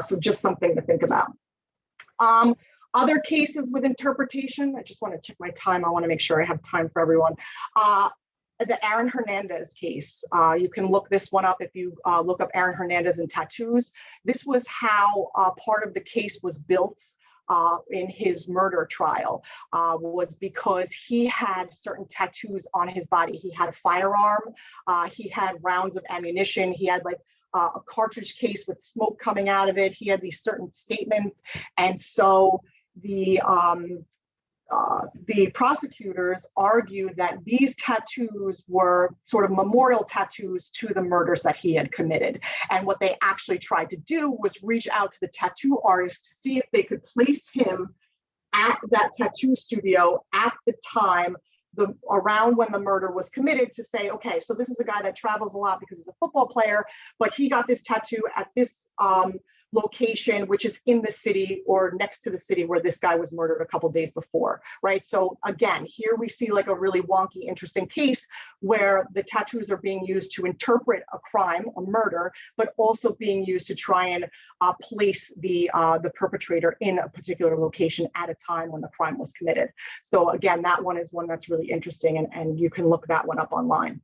so just something to think about. Other cases with interpretation, I just want to check my time. I want to make sure I have time for everyone. The Aaron Hernandez case, you can look this one up if you look up Aaron Hernandez and tattoos. This was how part of the case was built in his murder trial, was because he had certain tattoos on his body. He had a firearm, he had rounds of ammunition, he had like a cartridge case with smoke coming out of it. He had these certain statements. And so the prosecutors argued that these tattoos were sort of memorial tattoos to the murders that he had committed. And what they actually tried to do was reach out to the tattoo artist to see if they could place him at that tattoo studio at the time, around when the murder was committed, to say, okay, so this is a guy that travels a lot because he's a football player, but he got this tattoo at this location, which is in the city or next to the city where this guy was murdered a couple days before, right? So again, here we see like a really wonky, interesting case where the tattoos are being used to interpret a crime, a murder, but also being used to try and place the perpetrator in a particular location at a time when the crime was committed. So again, that one is one that's really interesting, and you can look that one up online.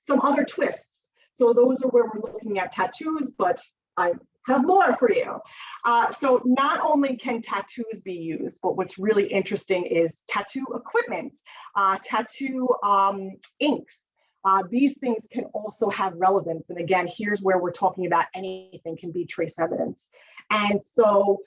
Some other twists. So those are where we're looking at tattoos, but I have more for you. So not only can tattoos be used, but what's really interesting is tattoo equipment, tattoo inks. These things can also have relevance. And again, here's where we're talking about anything can be trace evidence. And so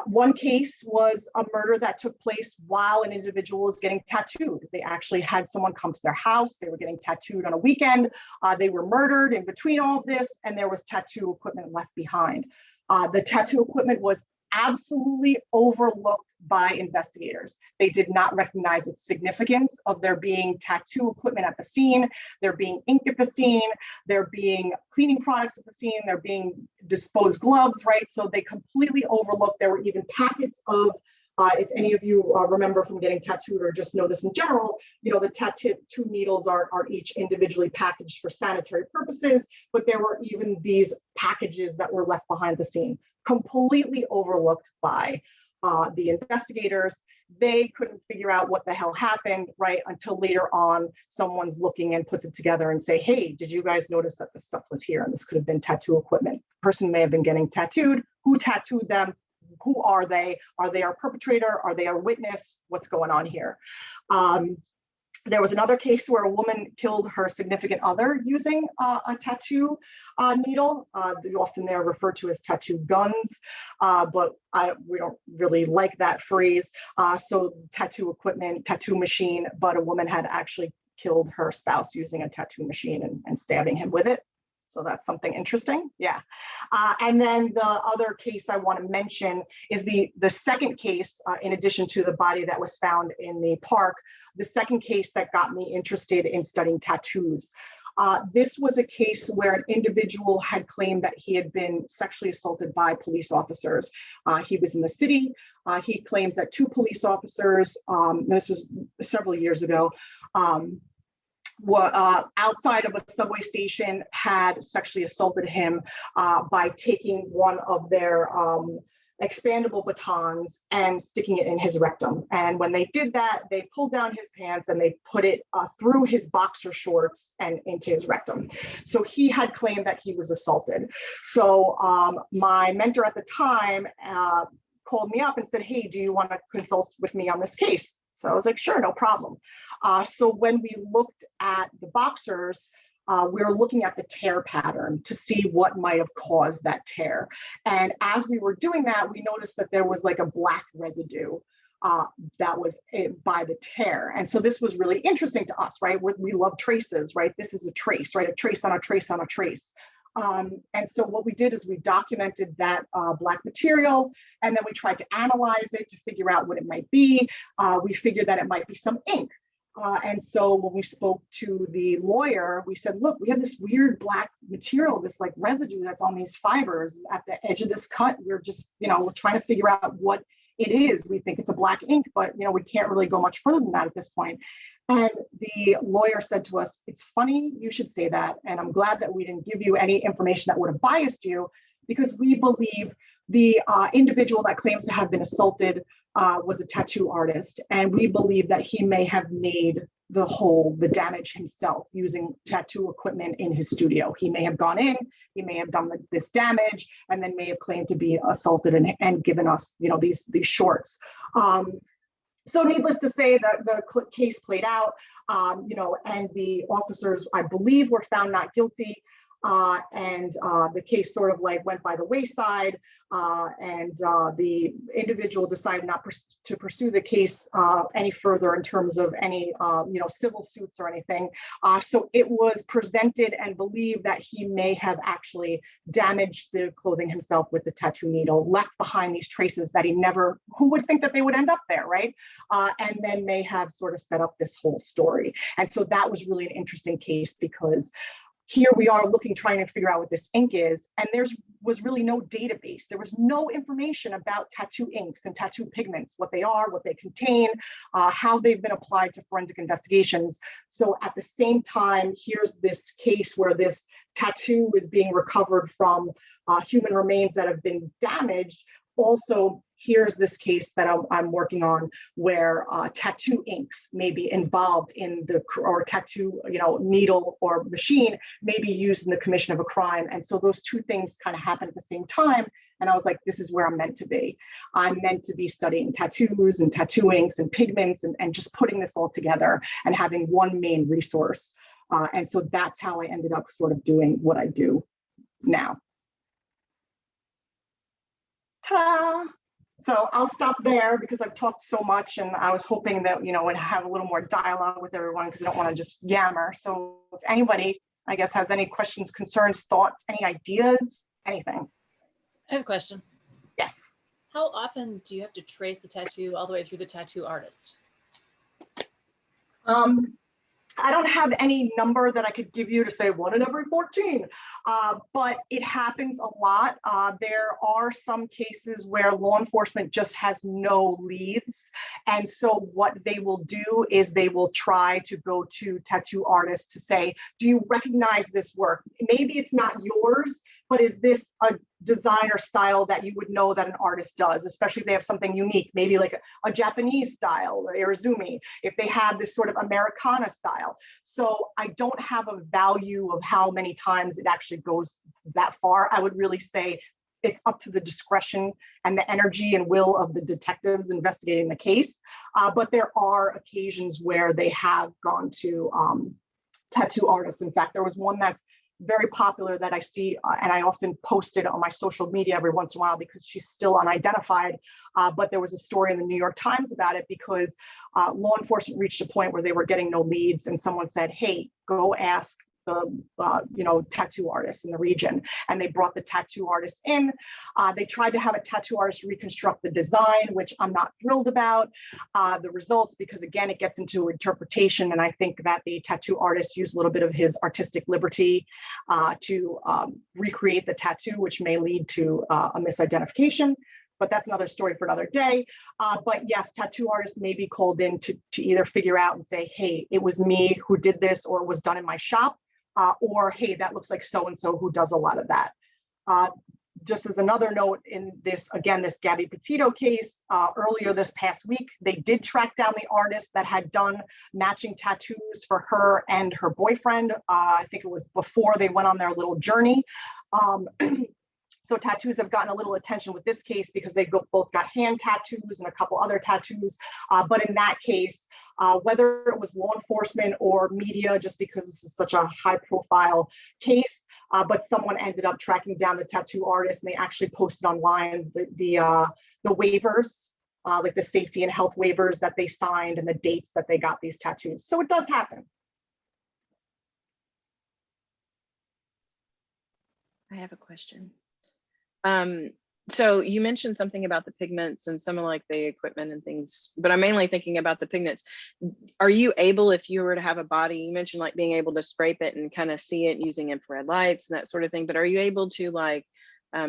one case was a murder that took place while an individual was getting tattooed. They actually had someone come to their house. They were getting tattooed on a weekend. They were murdered in between all of this, and there was tattoo equipment left behind. The tattoo equipment was absolutely overlooked by investigators. They did not recognize its significance of there being tattoo equipment at the scene, there being ink at the scene, there being cleaning products at the scene, there being disposed gloves, right? So they completely overlooked. There were even packets of, if any of you remember from getting tattooed or just know this in general, you know, the tattoo needles are each individually packaged for sanitary purposes, but there were even these packages that were left behind the scene, completely overlooked by the investigators. They couldn't figure out what the hell happened, right? Until later on, someone's looking and puts it together and say, hey, did you guys notice that this stuff was here? And this could have been tattoo equipment. The person may have been getting tattooed. Who tattooed them? Who are they? Are they our perpetrator? Are they our witness? What's going on here? There was another case where a woman killed her significant other using a tattoo needle. Often they're referred to as tattoo guns, but we don't really like that phrase. So tattoo equipment, tattoo machine, but a woman had actually killed her spouse using a tattoo machine and stabbing him with it. So that's something interesting. Yeah. And then the other case I want to mention is the second case, in addition to the body that was found in the park, the second case that got me interested in studying tattoos. This was a case where an individual had claimed that he had been sexually assaulted by police officers. He was in the city. He claims that two police officers, this was several years ago, outside of a subway station had sexually assaulted him by taking one of their expandable batons and sticking it in his rectum. And when they did that, they pulled down his pants and they put it through his boxer shorts and into his rectum. So he had claimed that he was assaulted. So my mentor at the time called me up and said, hey, do you want to consult with me on this case? So I was like, sure, no problem. So when we looked at the boxers, we were looking at the tear pattern to see what might have caused that tear. And as we were doing that, we noticed that there was like a black residue that was by the tear. And so this was really interesting to us, right? We love traces, right? This is a trace, right? A trace on a trace on a trace. And so what we did is we documented that black material, and then we tried to analyze it to figure out what it might be. We figured that it might be some ink. And so when we spoke to the lawyer, we said, look, we have this weird black material, this like residue that's on these fibers at the edge of this cut. We're just, we're trying to figure out what it is. We think it's a black ink, but we can't really go much further than that at this point. And the lawyer said to us, it's funny you should say that. And I'm glad that we didn't give you any information that would have biased you, because we believe the individual that claims to have been assaulted was a tattoo artist. And we believe that he may have made the damage himself using tattoo equipment in his studio. He may have gone in, he may have done this damage, and then may have claimed to be assaulted and given us, these shorts. So needless to say, that the case played out, and the officers, I believe, were found not guilty. And the case sort of like went by the wayside, and the individual decided not to pursue the case any further in terms of any civil suits or anything. So it was presented and believed that he may have actually damaged the clothing himself with the tattoo needle, left behind these traces that who would think that they would end up there, right? And then may have sort of set up this whole story. And so that was really an interesting case, because here we are trying to figure out what this ink is, and was really no database. There was no information about tattoo inks and tattoo pigments, what they are, what they contain, how they've been applied to forensic investigations. So at the same time, here's this case where this tattoo is being recovered from human remains that have been damaged. Also, here's this case that I'm working on where tattoo inks may be involved in or tattoo, needle or machine may be used in the commission of a crime. And so those two things kind of happen at the same time. And I was like, this is where I'm meant to be. I'm meant to be studying tattoos and tattoo inks and pigments and just putting this all together and having one main resource. And so that's how I ended up sort of doing what I do now. Ta-da! So I'll stop there because I've talked so much, and I was hoping that, would have a little more dialogue with everyone, because I don't want to just yammer. So if anybody, I guess, has any questions, concerns, thoughts, any ideas, anything. I have a question. Yes. How often do you have to trace the tattoo all the way through the tattoo artist? I don't have any number that I could give you to say 1 in every 14, but it happens a lot. There are some cases where law enforcement just has no leads. And so what they will do is they will try to go to tattoo artists to say, do you recognize this work? Maybe it's not yours, but is this a design or style that you would know that an artist does, especially if they have something unique, maybe like a Japanese style, or Irizumi, if they have this sort of Americana style. So I don't have a value of how many times it actually goes that far. I would really say it's up to the discretion and the energy and will of the detectives investigating the case. But there are occasions where they have gone to tattoo artists. In fact, there was one that's very popular that I see, and I often post it on my social media every once in a while because she's still unidentified. But there was a story in the New York Times about it because law enforcement reached a point where they were getting no leads, and someone said, hey, go ask the tattoo artists in the region. And they brought the tattoo artist in. They tried to have a tattoo artist reconstruct the design, which I'm not thrilled about the results, because again, it gets into interpretation. And I think that the tattoo artist used a little bit of his artistic liberty to recreate the tattoo, which may lead to a misidentification. But that's another story for another day. But yes, tattoo artists may be called in to either figure out and say, hey, it was me who did this, or it was done in my shop. Or, hey, that looks like so-and-so who does a lot of that. Just as another note in this, again, this Gabby Petito case, earlier this past week, they did track down the artist that had done matching tattoos for her and her boyfriend. I think it was before they went on their little journey. So tattoos have gotten a little attention with this case because they both got hand tattoos and a couple other tattoos. But in that case, whether it was law enforcement or media, just because this is such a high profile case, but someone ended up tracking down the tattoo artist, and they actually posted online the waivers, like the safety and health waivers that they signed and the dates that they got these tattoos. So it does happen. I have a question. So you mentioned something about the pigments and some of like the equipment and things, but I'm mainly thinking about the pigments. Are you able, if you were to have a body, you mentioned like being able to scrape it and kind of see it using infrared lights and that sort of thing, but are you able to like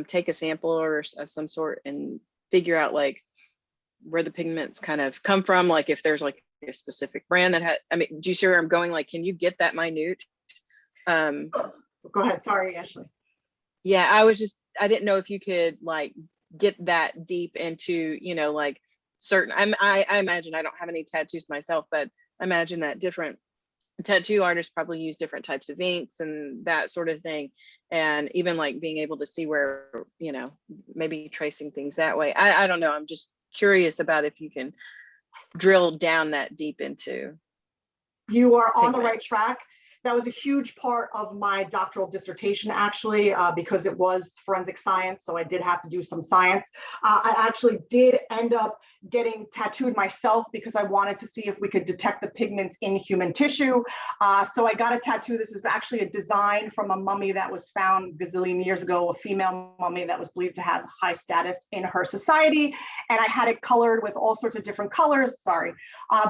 take a sample or of some sort and figure out like where the pigments kind of come from, like if there's like a specific brand that had, I mean, do you see where I'm going? Like, can you get that minute? Go ahead. Sorry, Ashley. Yeah, I didn't know if you could like get that deep into, you know, like certain, I imagine, I don't have any tattoos myself, but I imagine that different tattoo artists probably use different types of inks and that sort of thing. And even like being able to see where, you know, maybe tracing things that way. I don't know. I'm just curious about if you can drill down that deep into. You are on the right pigments. track. That was a huge part of my doctoral dissertation, actually, because it was forensic science. So I did have to do some science. I actually did end up getting tattooed myself because I wanted to see if we could detect the pigments in human tissue. So I got a tattoo. This is actually a design from a mummy that was found gazillion years ago, a female mummy that was believed to have high status in her society. And I had it colored with all sorts of different colors,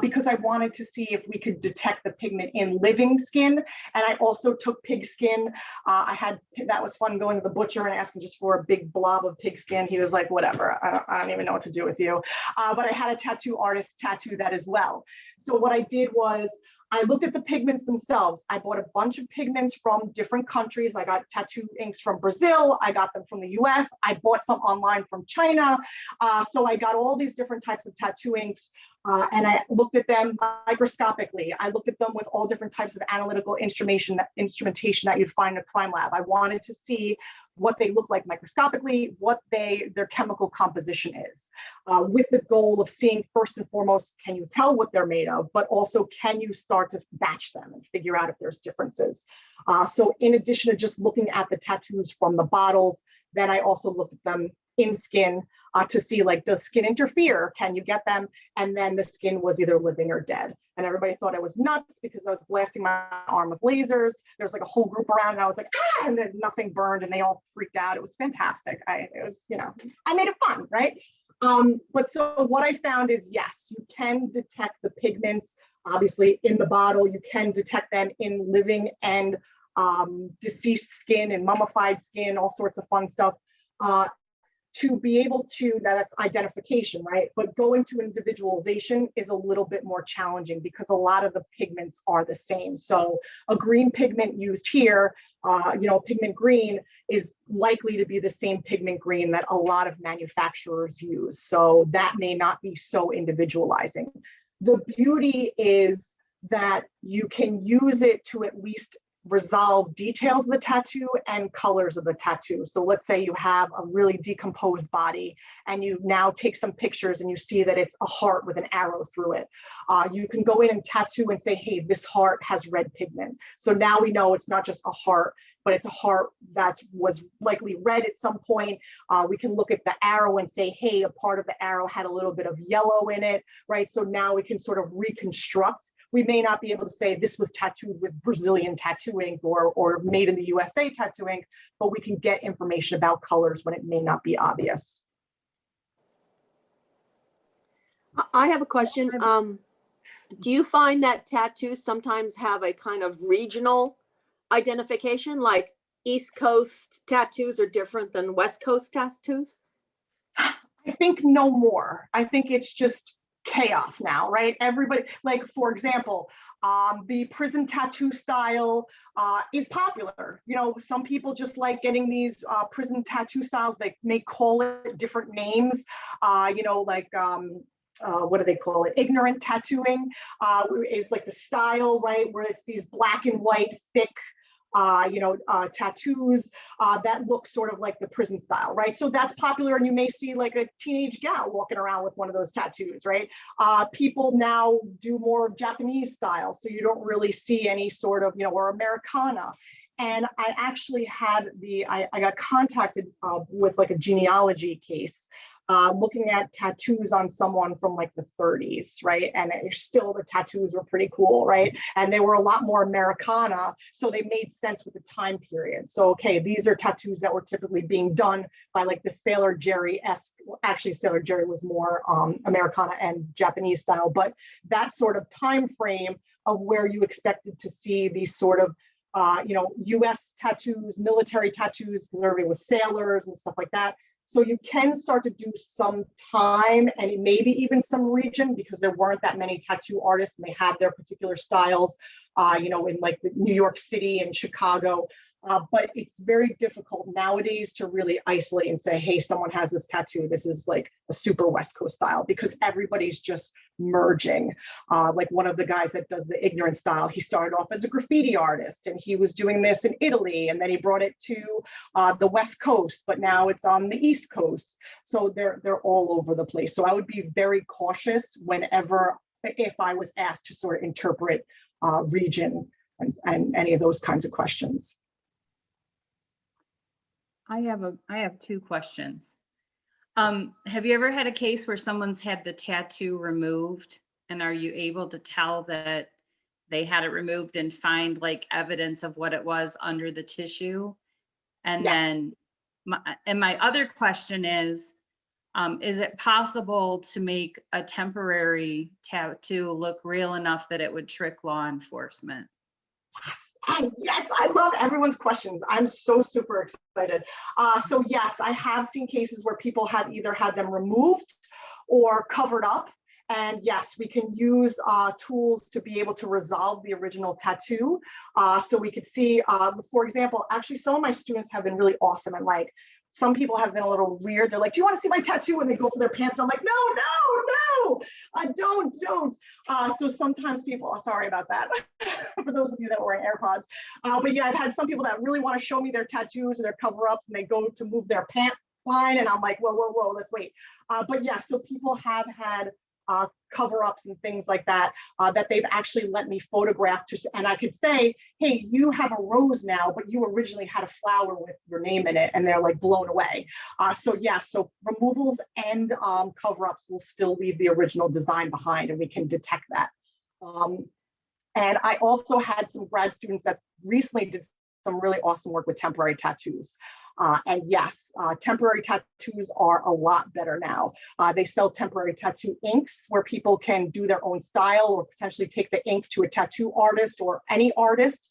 because I wanted to see if we could detect the pigment in living skin. And I also took pig skin. That was fun going to the butcher and asking just for a big blob of pig skin. He was like, whatever, I don't even know what to do with you. But I had a tattoo artist tattoo that as well. So what I did was I looked at the pigments themselves. I bought a bunch of pigments from different countries. I got tattoo inks from Brazil. I got them from the US. I bought some online from China. So I got all these different types of tattoo inks. And I looked at them microscopically. I looked at them with all different types of analytical instrumentation that you'd find in a crime lab. I wanted to see what they look like microscopically, what their chemical composition is, with the goal of seeing first and foremost, can you tell what they're made of, but also can you start to batch them and figure out if there's differences. So in addition to just looking at the tattoos from the bottles, then I also looked at them in skin to see, like, does skin interfere? Can you get them? And then the skin was either living or dead. And everybody thought I was nuts because I was blasting my arm with lasers. There was like a whole group around and I was like, and then nothing burned and they all freaked out. It was fantastic. I made it fun, right? But so what I found is, yes, you can detect the pigments, obviously in the bottle. You can detect them in living and deceased skin and mummified skin, all sorts of fun stuff. To be able to, now that's identification, right? But going to individualization is a little bit more challenging because a lot of the pigments are the same. So a green pigment used here, pigment green is likely to be the same pigment green that a lot of manufacturers use. So that may not be so individualizing. The beauty is that you can use it to at least resolve details of the tattoo and colors of the tattoo. So let's say you have a really decomposed body and you now take some pictures and you see that it's a heart with an arrow through it. You can go in and tattoo and say, hey, this heart has red pigment. So now we know it's not just a heart, but it's a heart that was likely red at some point. We can look at the arrow and say, hey, a part of the arrow had a little bit of yellow in it, right? So now we can sort of reconstruct. We may not be able to say this was tattooed with Brazilian tattoo ink or made in the USA tattoo ink, but we can get information about colors when it may not be obvious. I have a question. Do you find that tattoos sometimes have a kind of regional identification, like East Coast tattoos are different than West Coast tattoos? I think no more. I think it's just chaos now, right? Everybody, like, for example, the prison tattoo style is popular. Some people just like getting these prison tattoo styles. They may call it different names, what do they call it? Ignorant tattooing is like the style, right? Where it's these black and white, thick, tattoos that look sort of like the prison style, right? So that's popular, and you may see like a teenage gal walking around with one of those tattoos, right? People now do more Japanese style, so you don't really see any sort of, or Americana. And I actually had I got contacted with like a genealogy case, looking at tattoos on someone from like the 30s, right? And still the tattoos were pretty cool, right? And they were a lot more Americana, so they made sense with the time period. So, okay, these are tattoos that were typically being done by like the Sailor Jerry-esque, actually Sailor Jerry was more Americana and Japanese style, but that sort of time frame of where you expected to see these sort of US tattoos, military tattoos, preserving with sailors and stuff like that. So you can start to do some time and maybe even some region, because there weren't that many tattoo artists and they had their particular styles, you know, in like New York City and Chicago. But it's very difficult nowadays to really isolate and say, hey, someone has this tattoo. This is like a super West Coast style, because everybody's just merging. Like one of the guys that does the ignorant style, he started off as a graffiti artist and he was doing this in Italy, and then he brought it to the West Coast, but now it's on the East Coast. So they're all over the place. So I would be very cautious whenever, if I was asked to sort of interpret region and any of those kinds of questions. I have two questions. Have you ever had a case where someone's had the tattoo removed, and are you able to tell that they had it removed and find like evidence of what it was under the tissue? And Yeah. then my other question is it possible to make a temporary tattoo look real enough that it would trick law enforcement? Yes, I love everyone's questions. I'm so super excited. So yes, I have seen cases where people have either had them removed or covered up. And yes, we can use tools to be able to resolve the original tattoo. So we could see, for example, actually some of my students have been really awesome, and like some people have been a little weird. They're like, do you want to see my tattoo? And they go for their pants. And I'm like, no, don't. So sometimes people, sorry about that, for those of you that were wearing AirPods. But yeah, I've had some people that really want to show me their tattoos or their cover-ups, and they go to move their pant line. And I'm like, whoa, let's wait. But yeah, so people have had cover-ups and things like that, that they've actually let me photograph and I could say, hey, you have a rose now, but you originally had a flower with your name in it, and they're like blown away. So yeah, so removals and cover-ups will still leave the original design behind, and we can detect that. And I also had some grad students that recently did some really awesome work with temporary tattoos. And yes, temporary tattoos are a lot better now. They sell temporary tattoo inks where people can do their own style, or potentially take the ink to a tattoo artist or any artist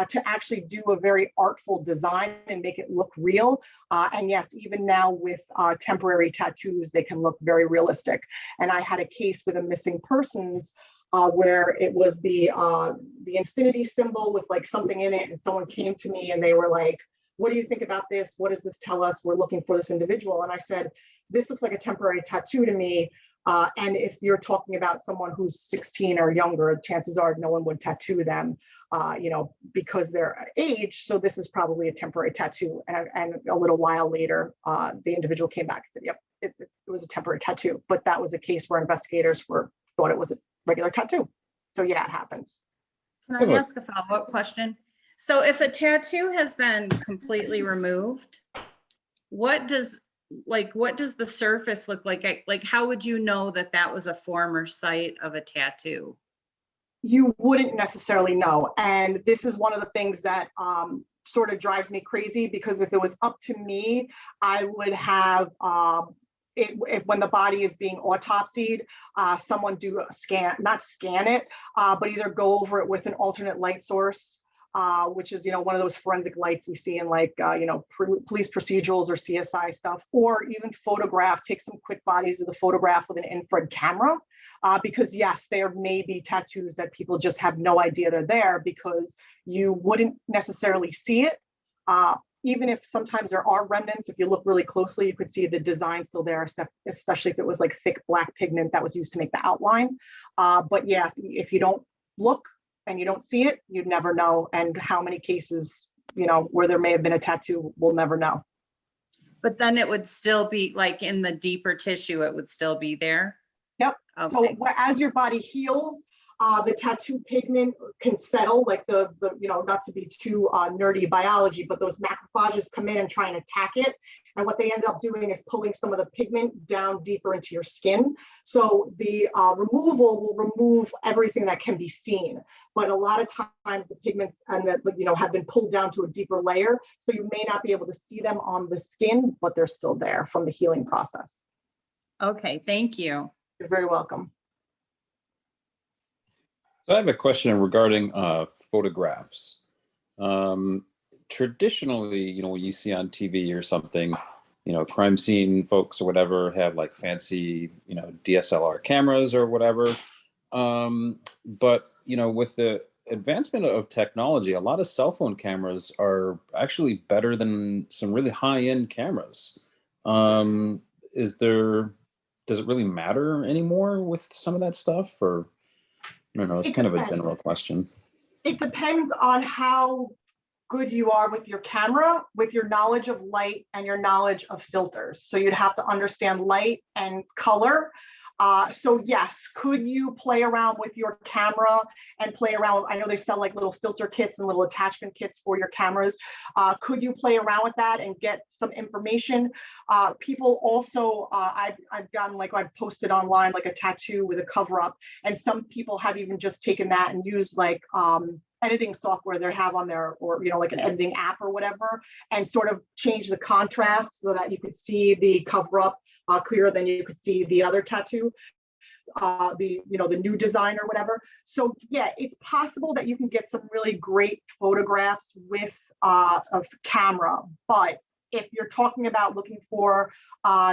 to actually do a very artful design and make it look real. And yes, even now with temporary tattoos, they can look very realistic. And I had a case with a missing persons where it was the infinity symbol with like something in it, and someone came to me and they were like, what do you think about this? What does this tell us? We're looking for this individual. And I said, this looks like a temporary tattoo to me. And if you're talking about someone who's 16 or younger, chances are no one would tattoo them, you know, because they're age. So this is probably a temporary tattoo. And a little while later, the individual came back and said, yep, it was a temporary tattoo. But that was a case where investigators thought it was a regular tattoo. So yeah, it happens. Can I ask a follow-up question? So if a tattoo has been completely removed, what does the surface look like? Like, how would you know that that was a former site of a tattoo? You wouldn't necessarily know. And this is one of the things that sort of drives me crazy, because if it was up to me, I would have, if when the body is being autopsied, someone do a scan, not scan it, but either go over it with an alternate light source, which is, you know, one of those forensic lights we see in like, you know, police procedurals or CSI stuff, or even take some quick bodies of the photograph with an infrared camera. Because yes, there may be tattoos that people just have no idea they're there, because you wouldn't necessarily see it. Even if sometimes there are remnants, if you look really closely, you could see the design still there, especially if it was like thick black pigment that was used to make the outline. But yeah, if you don't look and you don't see it, you'd never know. And how many cases, you know, where there may have been a tattoo, we'll never know. But then it would still be like in the deeper tissue, it would still be there? Yep. Okay. So as your body heals, the tattoo pigment can settle, like the you know, not to be too nerdy biology, but those macrophages come in and try and attack it. And what they end up doing is pulling some of the pigment down deeper into your skin. So the removal will remove everything that can be seen. But a lot of times the pigments and that, you know, have been pulled down to a deeper layer. So you may not be able to see them on the skin, but they're still there from the healing process. Okay, thank you. You're very welcome. So I have a question regarding photographs. Traditionally, you know, when you see on TV or something, crime scene folks or whatever have like fancy, DSLR cameras or whatever. But, with the advancement of technology, a lot of cell phone cameras are actually better than some really high-end cameras. Does it really matter anymore with some of that stuff? Or, I don't know, it's It kind of a depends. general question. It depends on how good you are with your camera, with your knowledge of light and your knowledge of filters. So you'd have to understand light and color. So yes, could you play around with your camera and play around? I know they sell like little filter kits and little attachment kits for your cameras. Could you play around with that and get some information? People also, I've gotten like, I've posted online like a tattoo with a cover up, and some people have even just taken that and used like editing software they have on there, or like an editing app or whatever, and sort of change the contrast so that you could see the cover up clearer than you could see the other tattoo, the new design or whatever. So yeah, it's possible that you can get some really great photographs with a camera, but if you're talking about looking for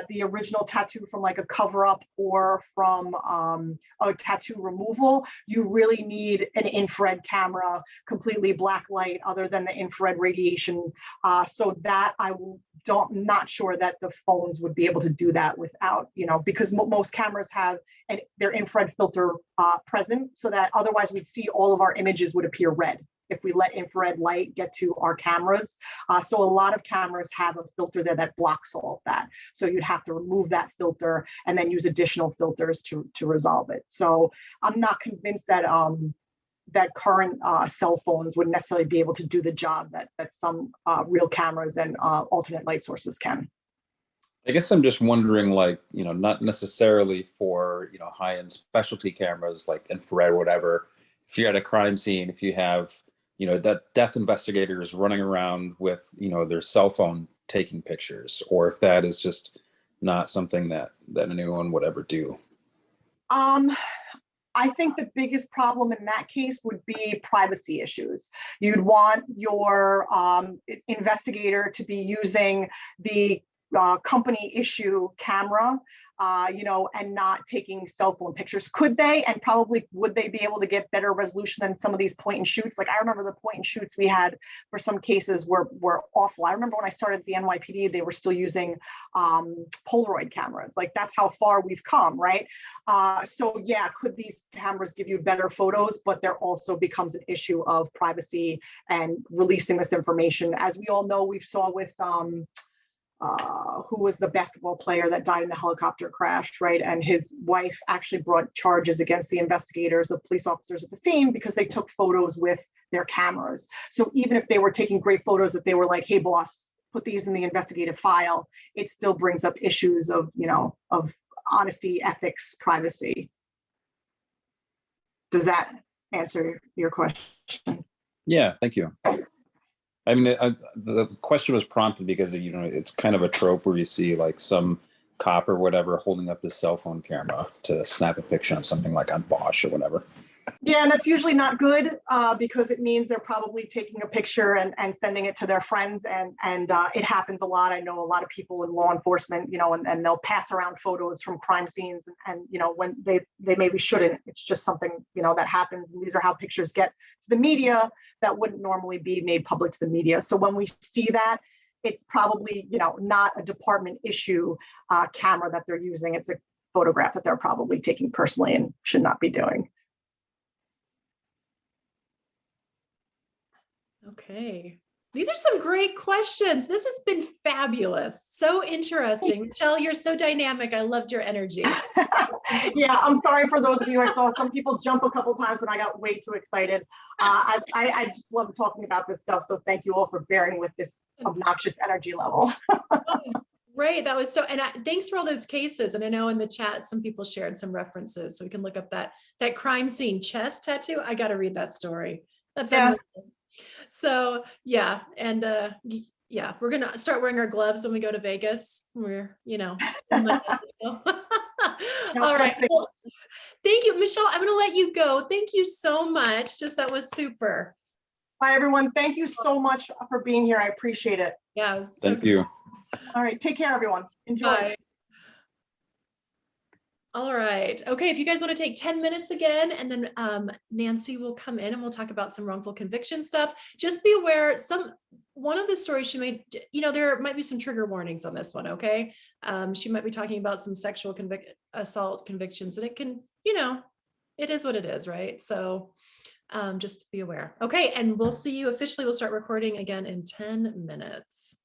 the original tattoo from like a cover up or from a tattoo removal, you really need an infrared camera, completely black light other than the infrared radiation. So that I'm not sure that the phones would be able to do that without, because most cameras have their infrared filter present, so that otherwise we'd see all of our images would appear red if we let infrared light get to our cameras. So a lot of cameras have a filter there that blocks all of that. So you'd have to remove that filter and then use additional filters to resolve it. So I'm not convinced that that current cell phones would necessarily be able to do the job that some real cameras and alternate light sources can. I guess I'm just wondering, like, not necessarily for, high-end specialty cameras like infrared or whatever. If you're at a crime scene, if you have, that death investigators running around with, their cell phone taking pictures, or if that is just not something that anyone would ever do. I think the biggest problem in that case would be privacy issues. You'd want your investigator to be using the company issue camera, and not taking cell phone pictures. Could they, and probably would they be able to get better resolution than some of these point and shoots? Like I remember the point and shoots we had for some cases were awful. I remember when I started at the NYPD, they were still using Polaroid cameras. Like that's how far we've come, right? So yeah, could these cameras give you better photos? But there also becomes an issue of privacy and releasing this information. As we all know, we've saw with who was the basketball player that died in the helicopter crash, right? And his wife actually brought charges against the investigators, the police officers at the scene, because they took photos with their cameras. So even if they were taking great photos, if they were like, hey boss, put these in the investigative file, it still brings up issues of, of honesty, ethics, privacy. Does that answer your question? Yeah, thank you. I mean, the question was prompted because, it's kind of a trope where you see like some cop or whatever holding up his cell phone camera to snap a picture on something like on Bosch or whatever. Yeah, and that's usually not good because it means they're probably taking a picture and sending it to their friends, and it happens a lot. I know a lot of people in law enforcement, and they'll pass around photos from crime scenes, and when they maybe shouldn't. It's just something that happens, and these are how pictures get to the media that wouldn't normally be made public to the media. So when we see that, it's probably not a department issue camera that they're using. It's a photograph that they're probably taking personally and should not be doing. Okay. These are some great questions. This has been fabulous. So interesting. Michelle, you're so dynamic. I loved your energy. Yeah, I'm sorry for those of you. I saw some people jump a couple times when I got way too excited. I just love talking about this stuff. So thank you all for bearing with this obnoxious energy level. Great. That was so, and thanks for all those cases. And I know in the chat, some people shared some references, so we can look up that crime scene chest tattoo. I got to read that story. That's Yeah. amazing. So yeah, and yeah, we're gonna start wearing our gloves when we go to Vegas. We're, all right. Well, thank you, Michelle. I'm gonna let you go. Thank you so much. That was super. Bye, everyone. Thank you so much for being here. I appreciate it. Yeah. Thank you. All right, take care, everyone. Enjoy. Bye. All right. Okay, if you guys want to take 10 minutes again, and then Nancy will come in and we'll talk about some wrongful conviction stuff. Just be aware, one of the stories she made, there might be some trigger warnings on this one, okay? She might be talking about some sexual assault convictions, and it can, it is what it is, right? So just be aware. Okay, and we'll see you officially, we'll start recording again in 10 minutes.